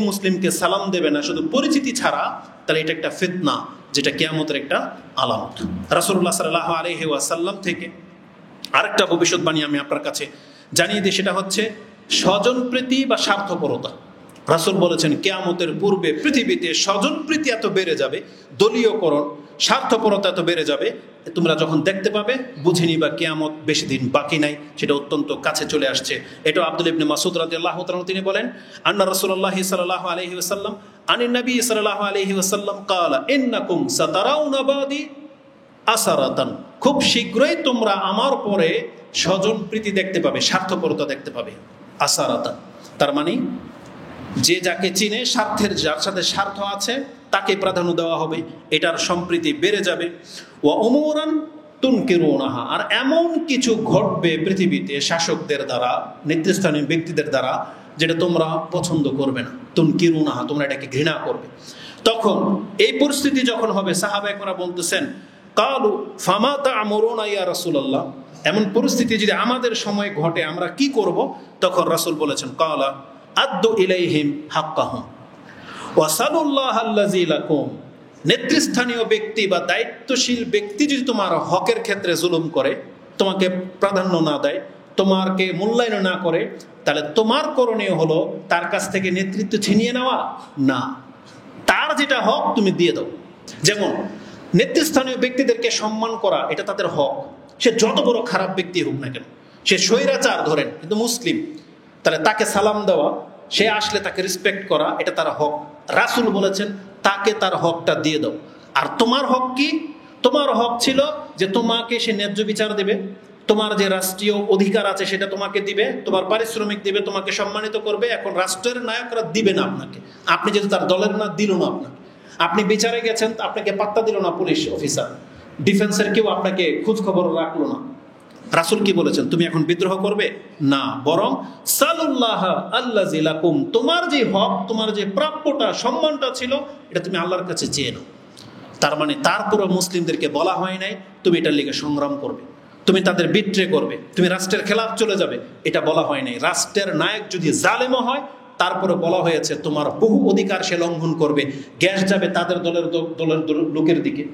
মুসলিমকে সালাম দেবে না শুধু পরিচিতি ছাড়া, তাহলে এটা একটা ফিতনা, যেটা কিয়ামতের একটা আলামত। রাসূলুল্লাহ সাল্লাল্লাহু আলাইহি ওয়াসাল্লাম থেকে আরেকটা ভবিষ্যৎবাণী আমি আপনার কাছে জানিয়ে দিই, সেটা হচ্ছে স্বজনপ্রীতি বা স্বার্থপরতা। রাসূল বলেছেন কিয়ামতের পূর্বে পৃথিবীতে স্বজনপ্রীতি এত বেড়ে যাবে, দলীয়করণ, স্বার্থপরতা এত বেড়ে যাবে, তোমরা যখন দেখতে পাবে বুঝে নিবা কিয়ামত বেশি দিন বাকি নাই, সেটা অত্যন্ত কাছে চলে আসছে। এটা আব্দুল ইবনে মাসউদ রাদিয়াল্লাহু তাআলা তিনি বলেন আন্না রাসূলুল্লাহ সাল্লাল্লাহু আলাইহি ওয়াসাল্লাম আনিন নবী সাল্লাল্লাহু আলাইহি ওয়াসাল্লাম ক্বালা ইন্নাকুম সাতারাউনা বাদি আসারাতান, খুব শীঘ্রই তোমরা আমার পরে স্বজনপ্রীতি দেখতে পাবে, স্বার্থপরতা দেখতে পাবে। আসারাতান তার মানে যে যাকে চিনে, স্বার্থের যার সাথে স্বার্থ আছে তাকে প্রাধান্য দেওয়া হবে, এটার সম্প্রীতি বেড়ে যাবে। ওয়া উমুরান তুনকিরুনাহা, আর এমন কিছু ঘটবে পৃথিবীতে শাসকদের দ্বারা, নেতৃস্থানীয় ব্যক্তিদের দ্বারা, যেটা তোমরা পছন্দ করবে না। তুনকিরুনাহা, তোমরা এটাকে ঘৃণা করবে। তখন এই পরিস্থিতি যখন হবে, সাহাবায়ে কেরাম বলতেছেন কালু ফামা তা'মুরুনা ইয়া রাসূলুল্লাহ, এমন পরিস্থিতি যদি আমাদের সময় ঘটে আমরা কি করব? তখন রাসূল বলেছেন, কালা আদ্দু ইলাইহিম হাক্কাহুম ওয়াসালুল্লাহ আল্লাযী লাকুম। নেতৃস্থানীয় ব্যক্তি বা দায়িত্বশীল ব্যক্তি যদি তোমার হকের ক্ষেত্রে জুলুম করে, তোমাকে প্রাধান্য না দেয়, তোমাকে মূল্যায়ন না করে, তাহলে তোমার করণীয় হলো তার কাছ থেকে নেতৃত্ব ছিনিয়ে নেওয়া না, তার যেটা হক তুমি দিয়ে দাও। যেমন নেতৃস্থানীয় ব্যক্তিদেরকে সম্মান করা, এটা তাদের হক, সে যত বড় খারাপ ব্যক্তি হোক না কেন, সে স্বৈরাচার ধরেন কিন্তু মুসলিম, তাহলে তাকে সালাম দেওয়া, সে আসলে তাকে রেসপেক্ট করা, এটা তার হক। রাসূল বলেছেন তাকে তার হকটা দিয়ে দাও। আর তোমার হক কি? তোমার হক ছিল যে তোমাকে সে ন্যায্য বিচার দেবে, তোমার যে রাষ্ট্রীয় অধিকার আছে সেটা তোমাকে দিবে, তোমার পারিশ্রমিক দিবে, তোমাকে সম্মানিত করবে। এখন রাষ্ট্রের নায়করা দিবে না আপনাকে, আপনি যেহেতু তার দলের না, দিল না আপনাকে। আপনি বিচারে গেছেন, আপনাকে পাত্তা দিল না পুলিশ অফিসার, ডিফেন্সের কেউ আপনাকে খোঁজ খবর রাখলো না। রাসূল কি বলেছেন? তুমি এখন বিদ্রোহ করবে না, বরং সালুল্লাহ আল্লাযী লাকুম, তোমার যে হক, তোমার যে প্রাপ্যটা, সম্মানটা ছিল, এটা তুমি আল্লাহর কাছে চেয়ে নাও। তার মানে তারপরও মুসলিমদেরকে বলা হয় নাই তুমি এটার লিগে সংগ্রাম করবে, তুমি তাদের বিট্রে করবে, তুমি রাষ্ট্রের খেলাফ চলে যাবে, এটা বলা হয় নাই। রাষ্ট্রের নায়ক যদি জালেমও হয়, তারপরে বলা হয়েছে তোমার বহু অধিকার সে লঙ্ঘন করবে, গ্যাস যাবে তাদের দলের লোকের দিকে,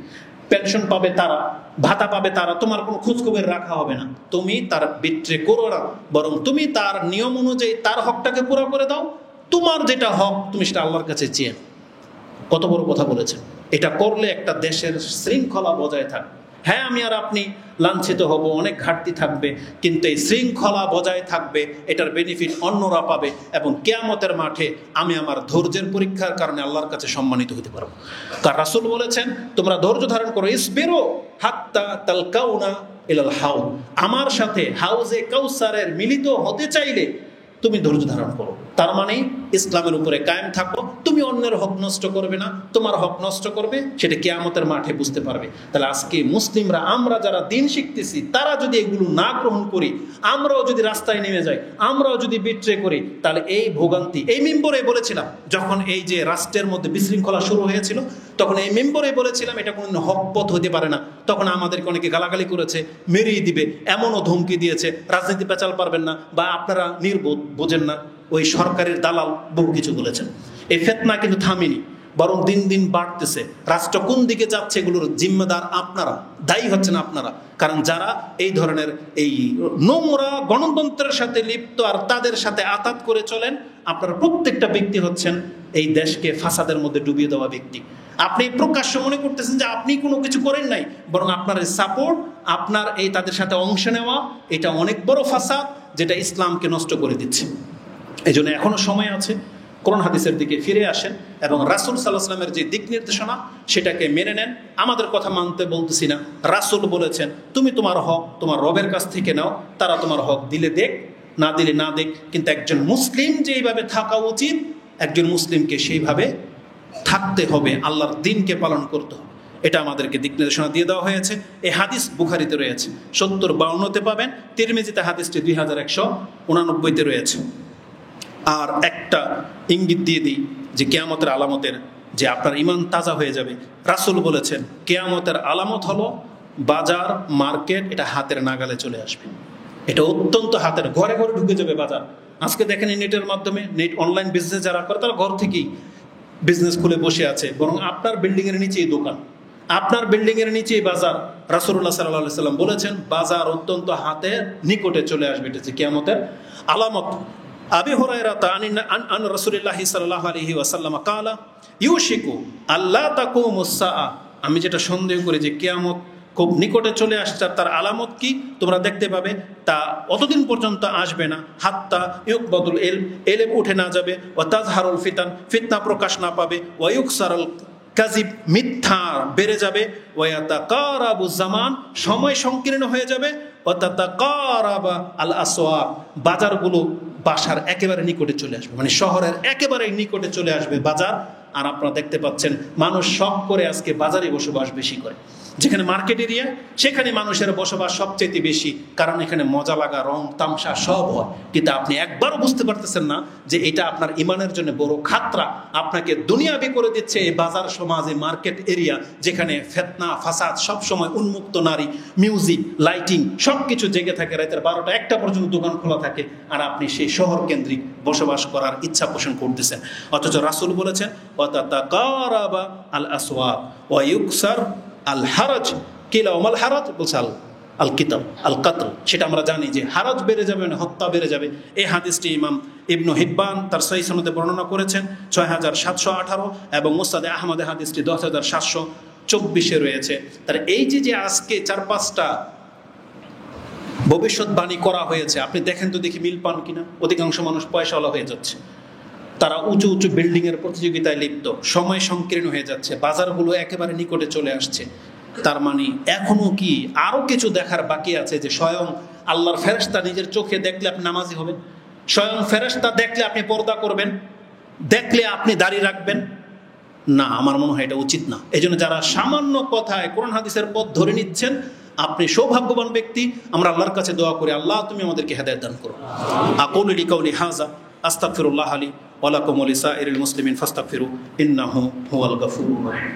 পেনশন পাবে তারা, ভাতা পাবে তারা, তোমার কোনো খোঁজখবর রাখা হবে না। তুমি তার বিট্রে করো না, বরং তুমি তার নিয়ম অনুযায়ী তার হকটাকে পুরো করে দাও। তোমার যেটা হক তুমি সেটা আল্লাহর কাছে চেয়ে নাও। কত বড় কথা বলেছেন! এটা করলে একটা দেশের শৃঙ্খলা বজায় থাকবে। হ্যাঁ, আমি আর আপনি লাঞ্ছিত হব, অনেক ঘাটতি থাকবে, কিন্তু এই শৃঙ্খলা বজায় থাকবে, এটার বেনিফিট অন্যরা পাবে, এবং কিয়ামতের মাঠে আমি আমার ধৈর্যের পরীক্ষার কারণে আল্লাহর কাছে সম্মানিত হতে পারবো। কারণ রাসূল বলেছেন তোমরা ধৈর্য ধারণ করো, ইসবিরু হাত্তা তালকাউনা ইলাল হাউদ, আমার সাথে হাউজে কাউসারের মিলিত হতে চাইলে তুমি ধৈর্য ধারণ করো। তার মানে ইসলামের উপরে কায়েম থাকো, তুমি অন্যের হক নষ্ট করবে না, তোমার হক নষ্ট করবে সেটা কিয়ামতের মাঠে বুঝতে পারবে। তাহলে আজকে মুসলিমরা, আমরা যারা দিন শিখতেছি, তারা যদি এগুলো না গ্রহণ করি, আমরাও যদি রাস্তায় নেমে যাই, আমরাও যদি বিট্রে করি, তাহলে এই ভোগান্তি, এই মেম্বরে বলেছিলাম যখন এই যে রাষ্ট্রের মধ্যে বিশৃঙ্খলা শুরু হয়েছিল, তখন এই মেম্বরে বলেছিলাম এটা কোনো হক পথ হতে পারে না। তখন আমাদেরকে অনেকে গালাগালি করেছে, মেরেই দিবে, এমনও ধমকি দিয়েছে, রাজনীতি পেঁচাল পারবেন না, বা আপনারা নির্বোধ, বোঝেন না, ওই সরকারের দালাল, বহু কিছু বলেছেন। এই ফিতনা কিন্তু থামেনি, বরং দিন দিন বাড়তেছে। রাষ্ট্র কোন দিকে যাচ্ছে এগুলোর জিম্মেদার আপনারা, দায়ী হচ্ছেন আপনারা। কারণ যারা এই ধরনের এই নোংরা গণতন্ত্রের সাথে লিপ্ত আর তাদের সাথে আতাত করে চলেন, আপনারা প্রত্যেকটা ব্যক্তি হচ্ছেন এই দেশকে ফাসাদের মধ্যে ডুবিয়ে দেওয়া ব্যক্তি। আপনি প্রকাশ্য মনে করতেছেন যে আপনি কোনো কিছু করেন নাই, বরং আপনার এই সাপোর্ট, আপনার এই তাদের সাথে অংশ নেওয়া, এটা অনেক বড় ফাসাদ, যেটা ইসলামকে নষ্ট করে দিচ্ছে। এই জন্য এখনো সময় আছে, কোরআন হাদিসের দিকে ফিরে আসেন এবং রাসূল সাল্লাল্লাহু আলাইহি ওয়াসাল্লামের যে দিক নির্দেশনা সেটাকে মেনে নেন। আমাদের কথা মানতে বলতেছি না, রাসূল বলেছেন তুমি তোমার হক তোমার রবের কাছ থেকে নাও, তারা তোমার হক দিলে দেখ, না দিলে না দেখ, কিন্তু একজন মুসলিম যেইভাবে থাকা উচিত, একজন মুসলিমকে সেইভাবে থাকতে হবে, আল্লাহর দ্বীনকে পালন করতে হবে। এটা আমাদেরকে দিক নির্দেশনা দিয়ে দেওয়া হয়েছে। এই হাদিস বুখারীতে রয়েছে 70-52 পাবেন, তিরমিজিতে হাদিসটি 2189 রয়েছে। আর একটা ইঙ্গিত দিয়ে দিই যে কিয়ামতের আলামতের, যে আপনার ঈমান তাজা হয়ে যাবে। রাসূল বলেছেন কিয়ামতের আলামত হলো বাজার, মার্কেট, এটা হাতের নাগালে চলে আসবে। এটা অত্যন্ত হাতের, ঘরে ঘরে ঢুকে যাবে বাজার। আজকে দেখেন নেটের মাধ্যমে, নেট অনলাইন বিজনেস যারা করে তারা ঘর থেকেই বিজনেস খুলে বসে আছে, বরং আপনার বিল্ডিংয়ের নিচেই দোকান, আপনার বিল্ডিংয়ের নিচেই বাজার। রাসূলুল্লাহ সাল্লাল্লাহু আলাইহি ওয়াসাল্লাম বলেছেন বাজার অত্যন্ত হাতের নিকটে চলে আসবে, এটা যে কিয়ামতের আলামত। আবি হুরায়রা আন রাসূলিল্লাহি সাল্লাল্লাহু আলাইহি ওয়াসাল্লাম ক্বালা ইউশিকু আল্লা তাকুমুস সাআ, আমি যেটা সন্দেহ করি যে কিয়ামত খুব নিকটে চলে আসছে, তার আলামত কি তোমরা দেখতে পাবে, তা অতদিন পর্যন্ত আসবে না হাত্তা ইউকবাদুল ইলম উঠে না যাবে, ওয়া তাজহারুল ফিতান, ফিতনা প্রকাশ না পাবে, ওয়া ইউকসারুল কাযিব, মিথ্যা বেড়ে যাবে, ওয়া ইয়াতাকারাবু জামান, সময় সংকীর্ণ হয়ে যাবে, ওয়া তাতাকারাবা আল আসওয়াক, বাজারগুলো বাসার একেবারে নিকটে চলে আসবে, মানে শহরের একেবারে নিকটে চলে আসবে বাজার। আর আপনারা দেখতে পাচ্ছেন মানুষ শখ করে আজকে বাজারে বসবাস বেশি করে। যেখানে মার্কেট এরিয়া সেখানে মানুষের বসবাস সবচেয়ে বেশি, কারণ এখানে মজা লাগা, রং তামসা সব হয়। কিন্তু আপনি একবারও বুঝতে পারতেছেন না যে এটা আপনার ইমানের জন্য বড় খাতরা, আপনাকে দুনিয়াবি করে দিচ্ছে এই বাজার সমাজ, এই মার্কেট এরিয়া, যেখানে ফিতনা ফাসাদ সব সময়, উন্মুক্ত নারী, মিউজিক, লাইটিং সব কিছু জেগে থাকে, রাতের 12টা 1টা পর্যন্ত দোকান খোলা থাকে, আর আপনি সেই শহর কেন্দ্রিক বসবাস করার ইচ্ছা পোষণ করতেছেন। অথচ রাসূল বলেছেন ওয়াতাতাকারাবা আল আসওয়াক ওয়া ইউকসার আল হারাজ, কিলা ওমাল হারাজ, বলছে আল কিতাল আল কাতল। সেটা আমরা জানি যে হারাজ বেড়ে যাবে, হত্যা বেড়ে যাবে। এই হাদিসটি ইমাম ইবনু হিব্বান তার সহিহ সনদে বর্ণনা করেছেন 6718, এবং মুসনাদে আহমদে হাদিসটি 10724 রয়েছে। তার এই যে আজকে 4-5টা ভবিষ্যৎবাণী করা হয়েছে, আপনি দেখেন তো দেখি মিল পান কিনা। অধিকাংশ মানুষ পয়সাওয়ালা হয়ে যাচ্ছে, তারা উঁচু উঁচু বিল্ডিং এর প্রতিযোগিতায় লিপ্ত, সময় সংকীর্ণ হয়ে যাচ্ছে, বাজারগুলো একেবারে নিকটে চলে আসছে। তার মানে এখনো কি আরো কিছু দেখার বাকি আছে, যে স্বয়ং আল্লাহর ফেরেশতা নিজের চোখে দেখলে আপনি নামাজি হবেন, স্বয়ং ফেরেশতা দেখলে আপনি পর্দা করবেন, দেখলে আপনি দাড়ি রাখবেন? না, আমার মনে হয় এটা উচিত না। এই জন্য যারা সামান্য কথায় কোরআন হাদিসের পথ ধরে নিচ্ছেন, আপনি সৌভাগ্যবান ব্যক্তি। আমরা আল্লাহর কাছে দোয়া করি, আল্লাহ তুমি আমাদেরকে হেদায়েত দান করো। আকুলু লিকাউলি হাযা আস্তাগফিরুল্লাহ লি ওয়া লাকুম ওয়া লিসাইরিল মুসলিমিন ফাস্তাগফিরু ইন্নাহু হুয়াল গফুরুর রাহিম।